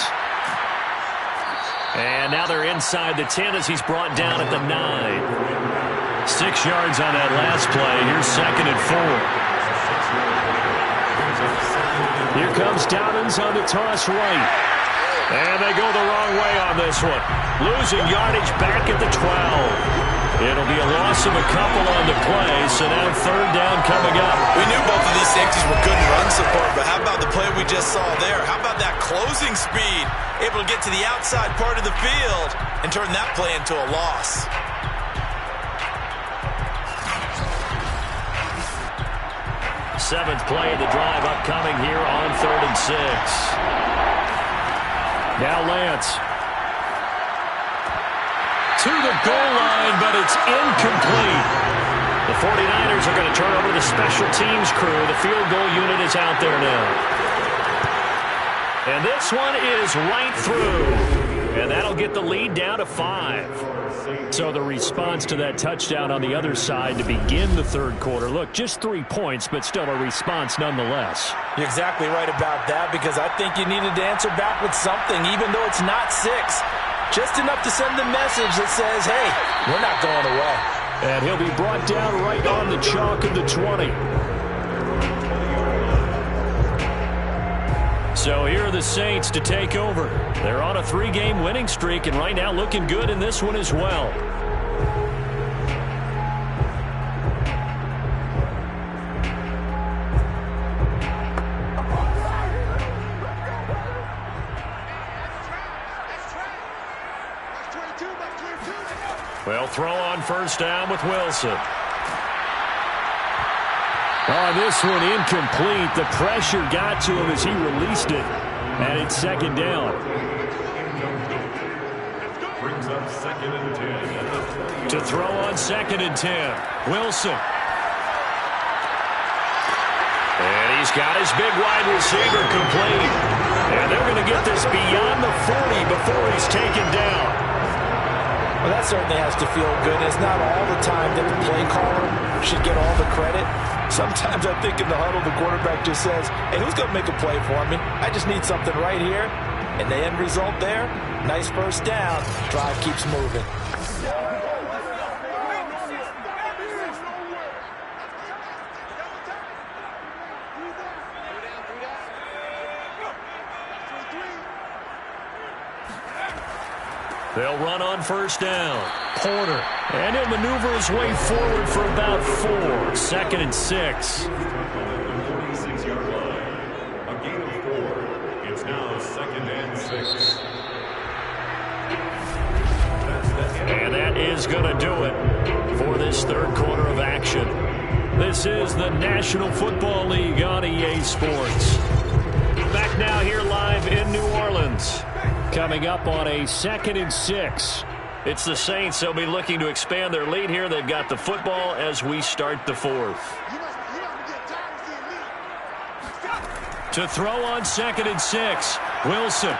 And now they're inside the 10 as he's brought down at the 9. 6 yards on that last play. Here's 2nd and 4. Here comes Dobbins on the toss right. And they go the wrong way on this one. Losing yardage back at the 12. It'll be a loss of a couple on the play, so now 3rd down coming up. We knew both of these safeties were good in run support, but how about the play we just saw there? How about that closing speed? Able to get to the outside part of the field and turn that play into a loss. Seventh play of the drive upcoming here on 3rd and 6. Now Lance. To the goal line, but it's incomplete. The 49ers are going to turn over to the special teams crew. The field goal unit is out there now. And this one is right through. And that'll get the lead down to 5. So the response to that touchdown on the other side to begin the 3rd quarter. Look, just 3 points, but still a response nonetheless. You're exactly right about that, because I think you needed to answer back with something, even though it's not 6. Just enough to send the message that says, hey, we're not going away. And he'll be brought down right on the chalk of the 20. So here are the Saints to take over. They're on a 3-game winning streak, and right now looking good in this one as well. Well, throw on 1st down with Wilson. Oh, this one incomplete. The pressure got to him as he released it. And it's 2nd down. Brings up 2nd and 10. To throw on 2nd and 10. Wilson. And he's got his big wide receiver complete. And they're going to get this beyond the 40 before he's taken down. Well, that certainly has to feel good. It's not all the time that the play caller should get all the credit. Sometimes I think in the huddle, the quarterback just says, hey, who's going to make a play for me? I just need something right here. And the end result there, nice 1st down. Drive keeps moving. They'll run on 1st down. Porter. And he'll maneuver his way forward for about 4. 2nd and 6. 46-yard line. A gain of 4. It's now 2nd and 6. And that is going to do it for this 3rd quarter of action. This is the National Football League on EA Sports. Back now here live in New Orleans. Coming up on a 2nd and 6. It's the Saints. They'll be looking to expand their lead here. They've got the football as we start the 4th. To throw on 2nd and 6. Wilson.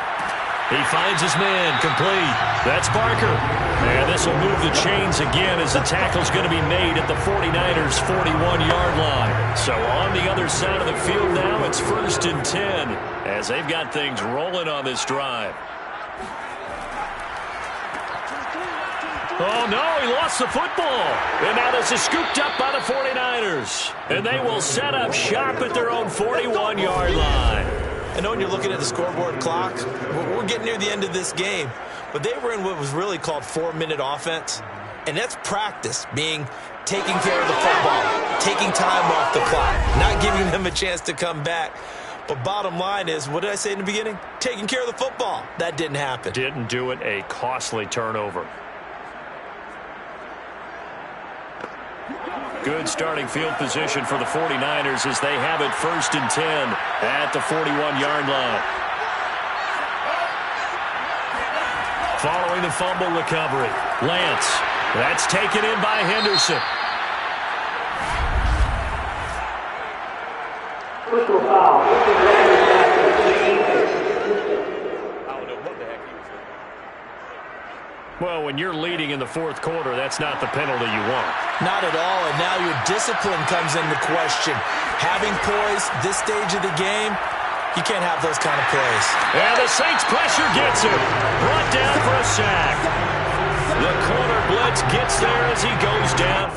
He finds his man complete. That's Barker. And this will move the chains again as the tackle's going to be made at the 49ers' 41-yard line. So on the other side of the field now, it's 1st and 10 as they've got things rolling on this drive. Oh, no, he lost the football. And now this is scooped up by the 49ers. And they will set up shop at their own 41-yard line. I know when you're looking at the scoreboard clock, we're getting near the end of this game, but they were in what was really called 4-minute offense, and that's practice, being taking care of the football, taking time off the clock, not giving them a chance to come back. But bottom line is, what did I say in the beginning? Taking care of the football. That didn't happen. Didn't do it. A costly turnover. Good starting field position for the 49ers as they have it 1st and 10 at the 41-yard line. Following the fumble recovery, Lance. That's taken in by Henderson. Personal foul. Well, when you're leading in the 4th quarter, that's not the penalty you want. Not at all, and now your discipline comes into question. Having poise this stage of the game, You can't have those kind of plays. And the Saints pressure gets him. Brought down for a sack. The corner blitz gets there as he goes down.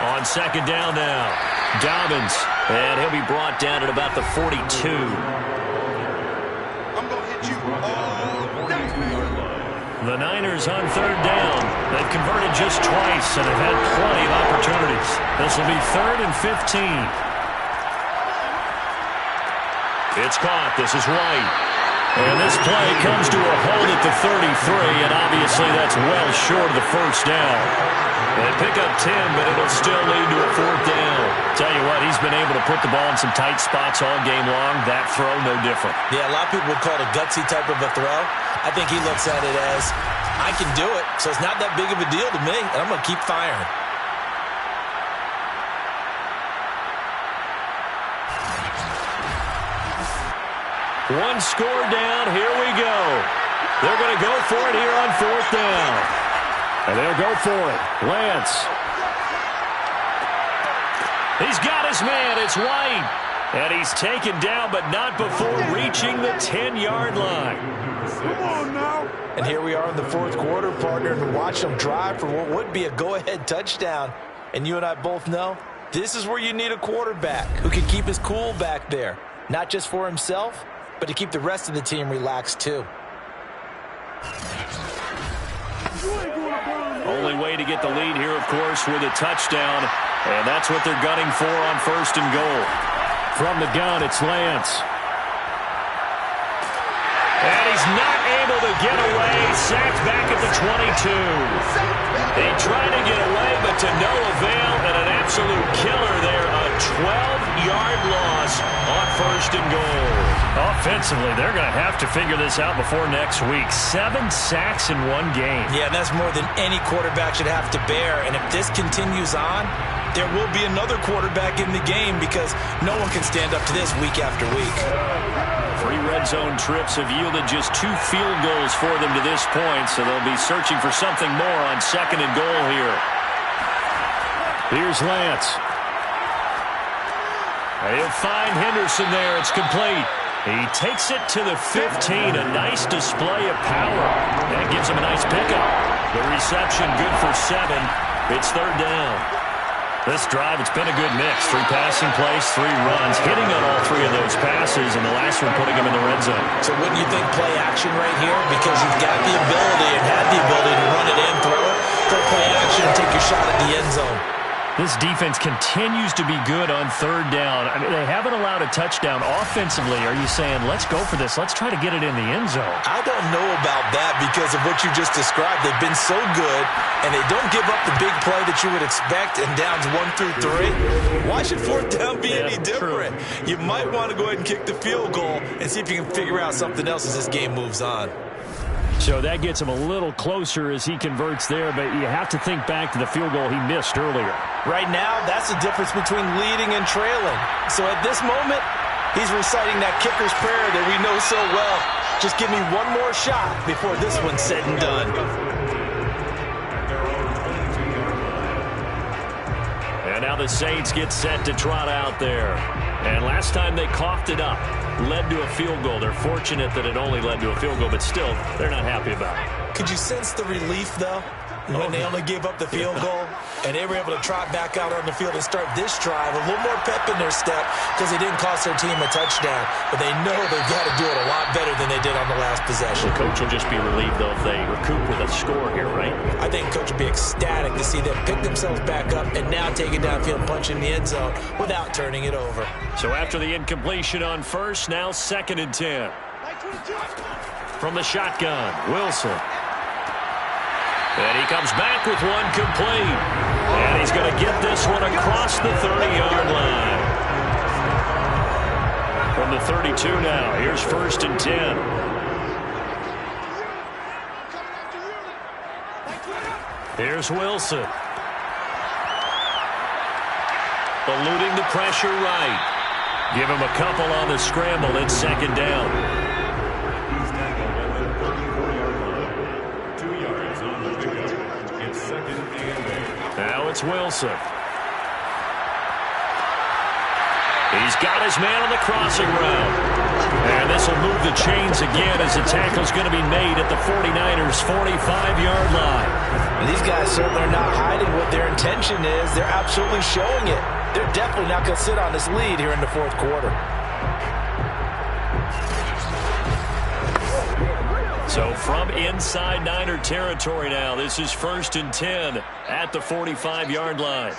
On second down now, Dobbins, and he'll be brought down at about the 42. I'm going to hit you all day. The Niners on third down. They've converted just twice, and have had plenty of opportunities. This will be 3rd and 15. It's caught. This is White. And this play comes to a hold at the 33, and obviously that's well short of the first down. They pick up 10, but it'll still lead to a 4th down. Tell you what, he's been able to put the ball in some tight spots all game long. That throw, no different. Yeah, a lot of people would call it a gutsy type of a throw. I think he looks at it as, I can do it, so it's not that big of a deal to me, and I'm going to keep firing. One score down. Here we go. They're going to go for it here on 4th down. And they'll go for it. Lance. He's got his man. It's White. And he's taken down, but not before reaching the 10-yard line. Come on now. And here we are in the 4th quarter, partner, and watch them drive for what would be a go-ahead touchdown. And you and I both know this is where you need a quarterback who can keep his cool back there. Not just for himself, but to keep the rest of the team relaxed too. Only way to get the lead here, of course, with a touchdown. And that's what they're gunning for on 1st and goal. From the gun, it's Lance. And he's not able to get away. Sacked back at the 22. He tried to get away, but to no avail. And an absolute killer there. A 12-yard loss on 1st and goal. Offensively, they're going to have to figure this out before next week. 7 sacks in one game. Yeah, and that's more than any quarterback should have to bear. And if this continues on, there will be another quarterback in the game because no one can stand up to this week after week. 3 red zone trips have yielded just 2 field goals for them to this point, so they'll be searching for something more on 2nd and goal here. Here's Lance. He'll find Henderson there. It's complete. He takes it to the 15. A nice display of power. That gives him a nice pickup. The reception good for 7. It's 3rd down. This drive, it's been a good mix. 3 passing plays, 3 runs, hitting on all 3 of those passes, and the last one putting him in the red zone. So wouldn't you think play action right here? Because you've got the ability and had the ability to run it in, throw it, go play action, and take your shot at the end zone. This defense continues to be good on 3rd down. I mean, they haven't allowed a touchdown offensively. Are you saying, let's go for this, let's try to get it in the end zone? I don't know about that because of what you just described. They've been so good, and they don't give up the big play that you would expect in downs 1 through 3. Why should 4th down be any different? True. You might want to go ahead and kick the field goal and see if you can figure out something else as this game moves on. So that gets him a little closer as he converts there, but you have to think back to the field goal he missed earlier. Right now, that's the difference between leading and trailing. So at this moment, he's reciting that kicker's prayer that we know so well. Just give me one more shot before this one's said and done. And now the Saints get set to trot out there. And last time they coughed it up, led to a field goal. They're fortunate that it only led to a field goal, but still, they're not happy about it. Could you sense the relief, though, when they only gave up the field goal and they were able to trot back out on the field and start this drive? A little more pep in their step because they didn't cost their team a touchdown, but they know they've got to do it a lot better than they did on the last possession. The coach will just be relieved, though, if they recoup with a score here, right? I think coach will be ecstatic to see them pick themselves back up and now take it downfield, punch in the end zone without turning it over. So after the incompletion on 1st, now 2nd and 10. From the shotgun, Wilson. And he comes back with one complete. And he's going to get this one across the 30-yard line. From the 32 now, here's 1st and 10. Here's Wilson. Eluding the pressure right. Give him a couple on the scramble. It's 2nd down. He's tackled at the 34-yard line. 2 yards on the pickup. It's 2nd and 8. Now it's Wilson. He's got his man on the crossing route. And this will move the chains again as the tackle's going to be made at the 49ers' 45-yard line. And these guys certainly are not hiding what their intention is. They're absolutely showing it. They're definitely not going to sit on this lead here in the 4th quarter. So from inside Niner territory now, this is 1st and 10 at the 45-yard line.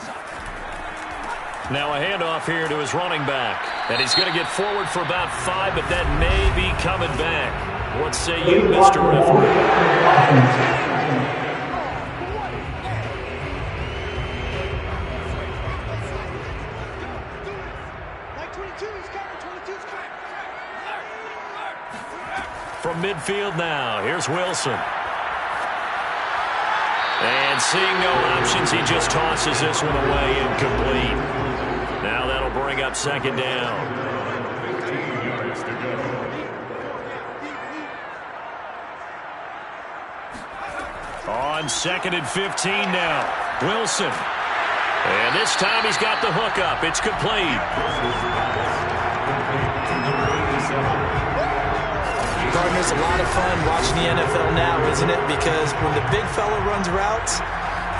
Now a handoff here to his running back. And he's going to get forward for about 5, but that may be coming back. What say you, Mr. Referee? From midfield now, here's Wilson. And seeing no options, he just tosses this one away incomplete. Now that'll bring up 2nd down. 15 yards to go. On 2nd and 15 now, Wilson. And this time he's got the hook up. It's complete. Gardner, it's a lot of fun watching the NFL now, isn't it? Because when the big fella runs routes,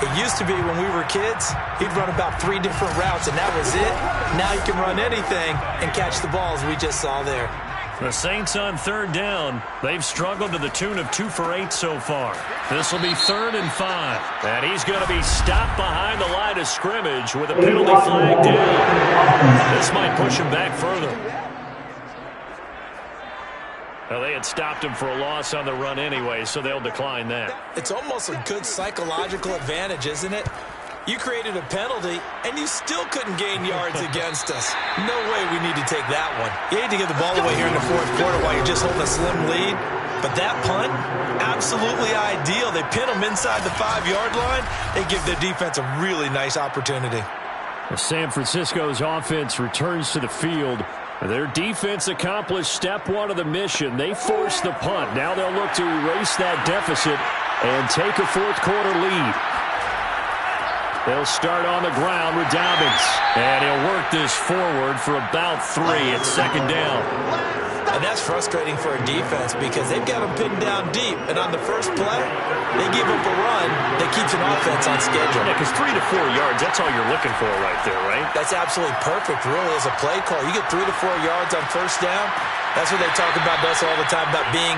it used to be when we were kids, he'd run about 3 different routes, and that was it. Now he can run anything and catch the balls we just saw there. The Saints on 3rd down. They've struggled to the tune of 2 for 8 so far. This will be 3rd and 5. And he's going to be stopped behind the line of scrimmage with a penalty flag down. This might push him back further. Well, they had stopped him for a loss on the run anyway, so they'll decline that. It's almost a good psychological advantage, isn't it? You created a penalty, and you still couldn't gain yards against us. No way we need to take that one. You hate to give the ball away here in the 4th quarter while you're just holding a slim lead. But that punt, absolutely ideal. They pin them inside the 5-yard line. They give their defense a really nice opportunity. San Francisco's offense returns to the field. Their defense accomplished step 1 of the mission. They forced the punt. Now they'll look to erase that deficit and take a 4th quarter lead. They'll start on the ground with Dobbins. And he'll work this forward for about 3. It's 2nd down. And that's frustrating for a defense because they've got them pinned down deep. And on the first play, they give up a run that keeps an offense on schedule. Yeah, because 3 to 4 yards, that's all you're looking for right there, right? That's absolutely perfect, really, as a play call. You get 3 to 4 yards on 1st down. That's what they talk about us all the time, about being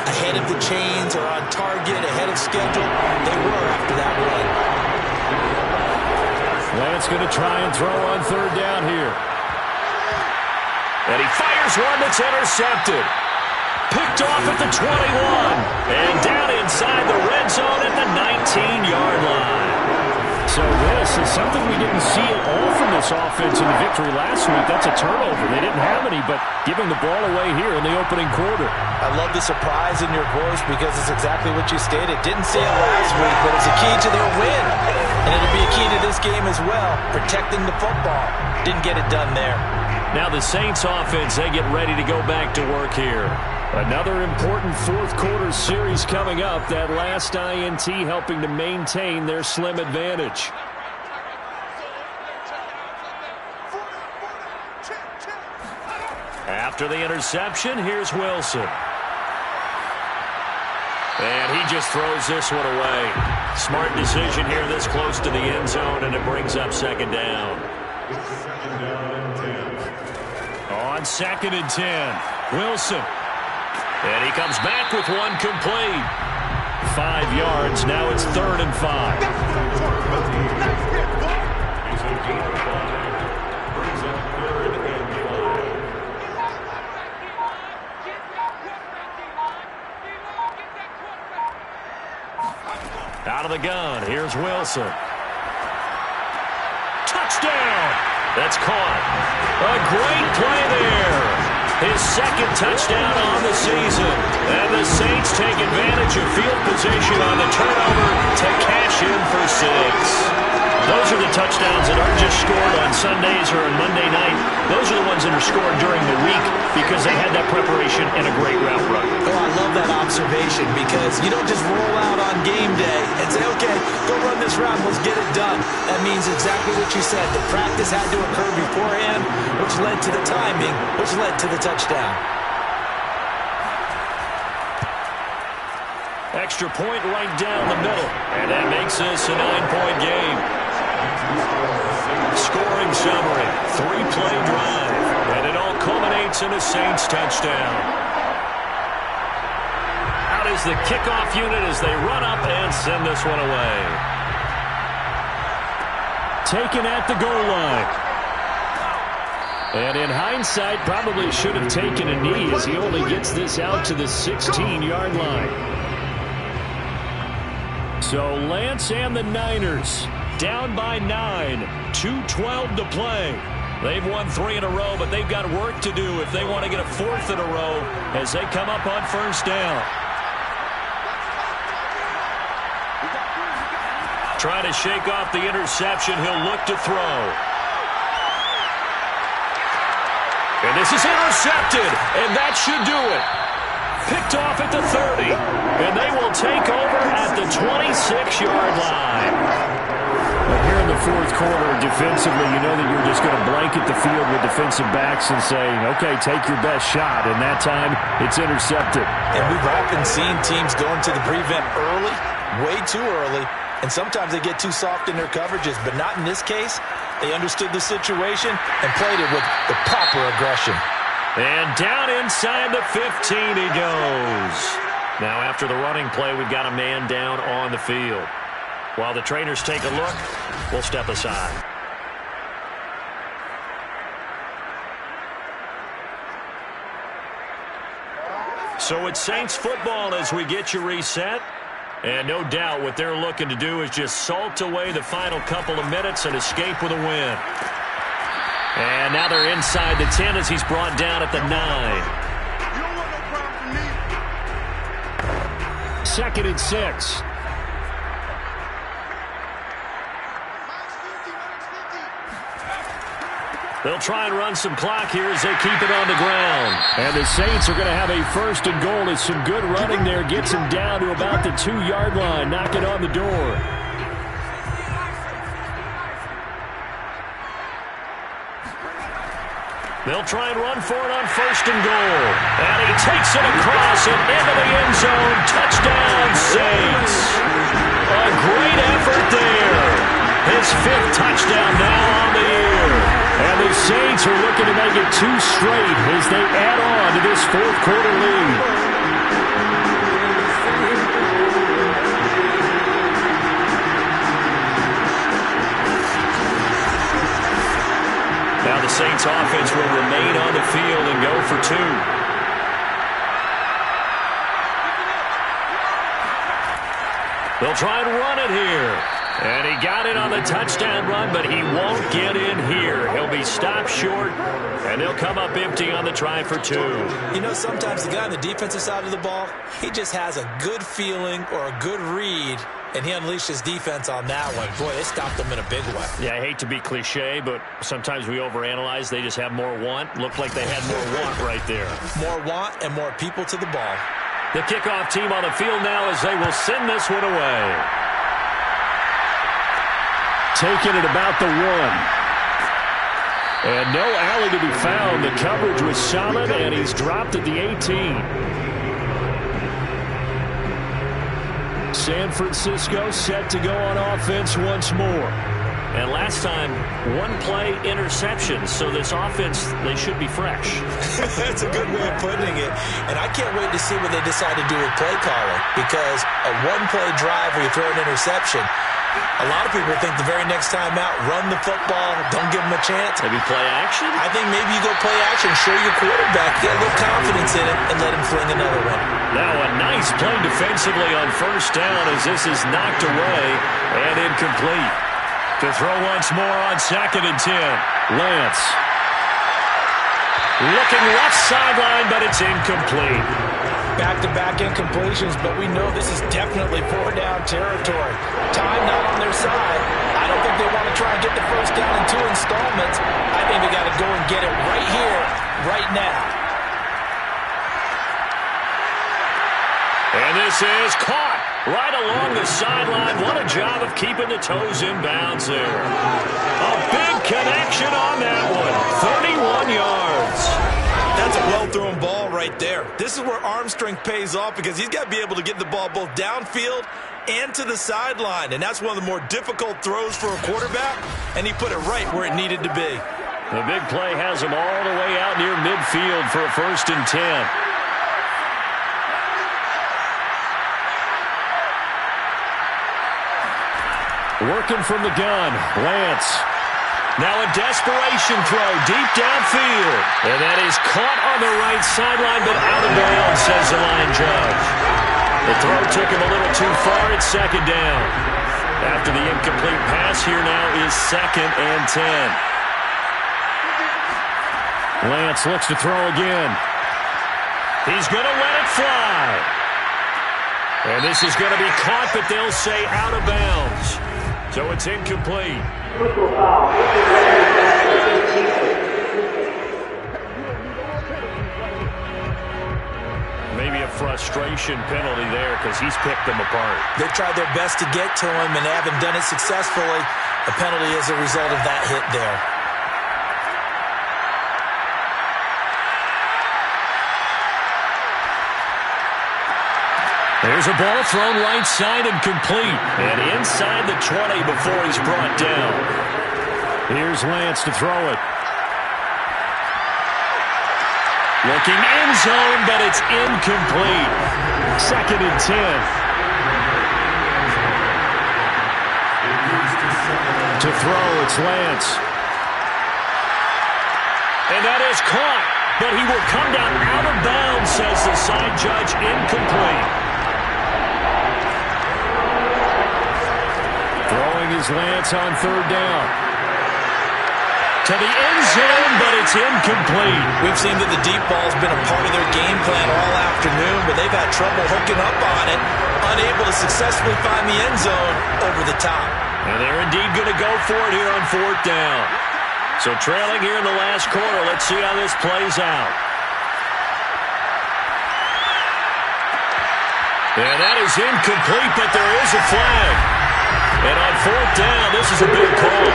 ahead of the chains or on target, ahead of schedule. They were after that run. Lance going to try and throw on 3rd down here. And he fires one that's intercepted. Picked off at the 21. And down inside the red zone at the 19-yard line. So this is something we didn't see at all from this offense in the victory last week. That's a turnover. They didn't have any, but giving the ball away here in the opening quarter. I love the surprise in your voice because it's exactly what you stated. Didn't see it last week, but it's a key to their win. And it'll be a key to this game as well, protecting the football. Didn't get it done there. Now the Saints offense, they get ready to go back to work here. Another important 4th quarter series coming up. That last INT helping to maintain their slim advantage. After the interception, here's Wilson. And he just throws this one away. Smart decision here this close to the end zone, and it brings up 2nd down. It's 2nd down and 10. On 2nd and 10, Wilson. And he comes back with one complete. 5 yards. Now it's 3rd and 5. He's a deep 5. Brings up 3rd and 5. Out of the gun. Here's Wilson. touchdown. That's caught. A great play there. His second touchdown on the season. And the Saints take advantage of field position on the turnover to cash in for 6. Those are the touchdowns that aren't just scored on Sundays or on Monday night. Those are the ones that are scored during the week because they had that preparation and a great route run. Oh, I love that observation because you don't just roll out on game day and say, okay, go run this route, let's get it done. That means exactly what you said. The practice had to occur beforehand, which led to the timing, which led to the touchdown. Extra point right down the middle, and that makes this a 9-point game. Scoring summary, 3-play drive, and it all culminates in a Saints touchdown. Out is the kickoff unit as they run up and send this one away. Taken at the goal line. And in hindsight, probably should have taken a knee as he only gets this out to the 16-yard line. So Lance and the Niners down by 9, 2:12 to play. They've won 3 in a row, but they've got work to do if they want to get a 4th in a row as they come up on first down. Trying to shake off the interception. He'll look to throw. And this is intercepted, and that should do it. Picked off at the 30, and they will take over at the 26-yard line. But here in the fourth quarter, defensively, you know that you're just going to blanket the field with defensive backs and say, okay, take your best shot. And that time, it's intercepted. And we've often seen teams going to the prevent early, way too early, and sometimes they get too soft in their coverages, but not in this case. They understood the situation and played it with the proper aggression. And down inside the 15 he goes. Now after the running play, we've got a man down on the field. While the trainers take a look, we'll step aside. So it's Saints football as we get you reset. And no doubt what they're looking to do is just salt away the final couple of minutes and escape with a win. And now they're inside the 10 as he's brought down at the 9. Second and 6. They'll try and run some clock here as they keep it on the ground. And the Saints are going to have a first and goal. It's some good running there. Gets him down to about the 2-yard line. Knock it on the door. They'll try and run for it on first and goal. And he takes it across and into the end zone. Touchdown, Saints. A great effort there. His 5th touchdown now on the year. And the Saints are looking to make it 2 straight as they add on to this fourth quarter lead. Now the Saints offense will remain on the field and go for 2. They'll try and run it here. And he got it on the touchdown run, but he won't get in here. He'll be stopped short, and they'll come up empty on the try for 2. You know, sometimes the guy on the defensive side of the ball, he just has a good feeling or a good read, and he unleashed his defense on that one. Boy, they stopped him in a big way. Yeah, I hate to be cliche, but sometimes we overanalyze. They just have more want. Looked like they had more want right there. More want and more people to the ball. The kickoff team on the field now as they will send this one away. Taking it about the 1. And no alley to be found. The coverage was solid, and he's dropped at the 18. San Francisco set to go on offense once more. And last time, 1-play interception. So this offense, they should be fresh. That's a good way of putting it. And I can't wait to see what they decide to do with play calling. Because a 1-play drive where you throw an interception, a lot of people think the very next time out, run the football, don't give them a chance. Maybe play action? I think maybe you go play action, show your quarterback, get a little confidence in it, and let him fling another one. Now a nice play defensively on first down as this is knocked away and incomplete. To throw once more on 2nd and 10. Lance. Looking left sideline, but it's incomplete. Back-to-back incompletions, but we know this is definitely 4-down territory. Time not on their side. I don't think they want to try and get the first down in 2 installments. I think they got to go and get it right here, right now. And this is caught right along the sideline. What a job of keeping the toes in bounds there. A big connection on that one. 31 yards. That's a well-thrown ball right there. This is where arm strength pays off because he's got to be able to get the ball both downfield and to the sideline. And that's one of the more difficult throws for a quarterback, and he put it right where it needed to be. The big play has him all the way out near midfield for a 1st and 10. Working from the gun, Lance. Now a desperation throw deep downfield. And that is caught on the right sideline, but out of bounds, says the line judge. The throw took him a little too far. It's 2nd down. After the incomplete pass, here now is 2nd and 10. Lance looks to throw again. He's going to let it fly. And this is going to be caught, but they'll say out of bounds. So it's incomplete. Maybe a frustration penalty there because he's picked them apart. They've tried their best to get to him and haven't done it successfully. A penalty as a result of that hit there. There's a ball thrown right side and complete. And inside the 20 before he's brought down. Here's Lance to throw it. Looking end zone, but it's incomplete. 2nd and 10. To throw, it's Lance. And that is caught. But he will come down out of bounds, says the side judge. Incomplete. Throwing is Lance on 3rd down. To the end zone, but it's incomplete. We've seen that the deep ball's been a part of their game plan all afternoon, but they've had trouble hooking up on it, unable to successfully find the end zone over the top. And they're indeed going to go for it here on 4th down. So trailing here in the last quarter, let's see how this plays out. And that is incomplete, but there is a flag. And on 4th down, this is a big call.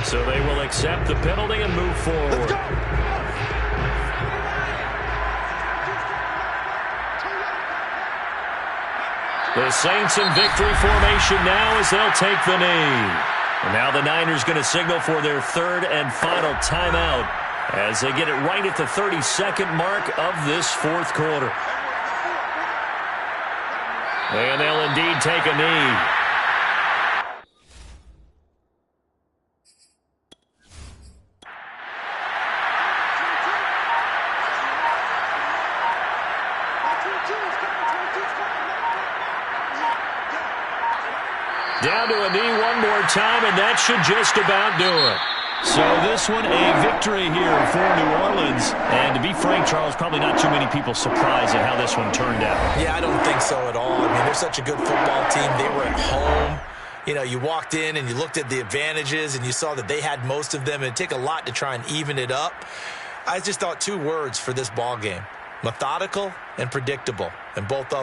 So they will accept the penalty and move forward. The Saints in victory formation now as they'll take the knee. And now the Niners going to signal for their 3rd and final timeout as they get it right at the 32nd mark of this 4th quarter. And they'll indeed take a knee. Down to a knee one more time, and that should just about do it. So this one, a victory here for New Orleans. And to be frank, Charles, probably not too many people surprised at how this one turned out. Yeah, I don't think so at all. I mean, they're such a good football team. They were at home. You know, you walked in and you looked at the advantages and you saw that they had most of them. It'd take a lot to try and even it up. I just thought 2 words for this ball game: methodical and predictable. And both of them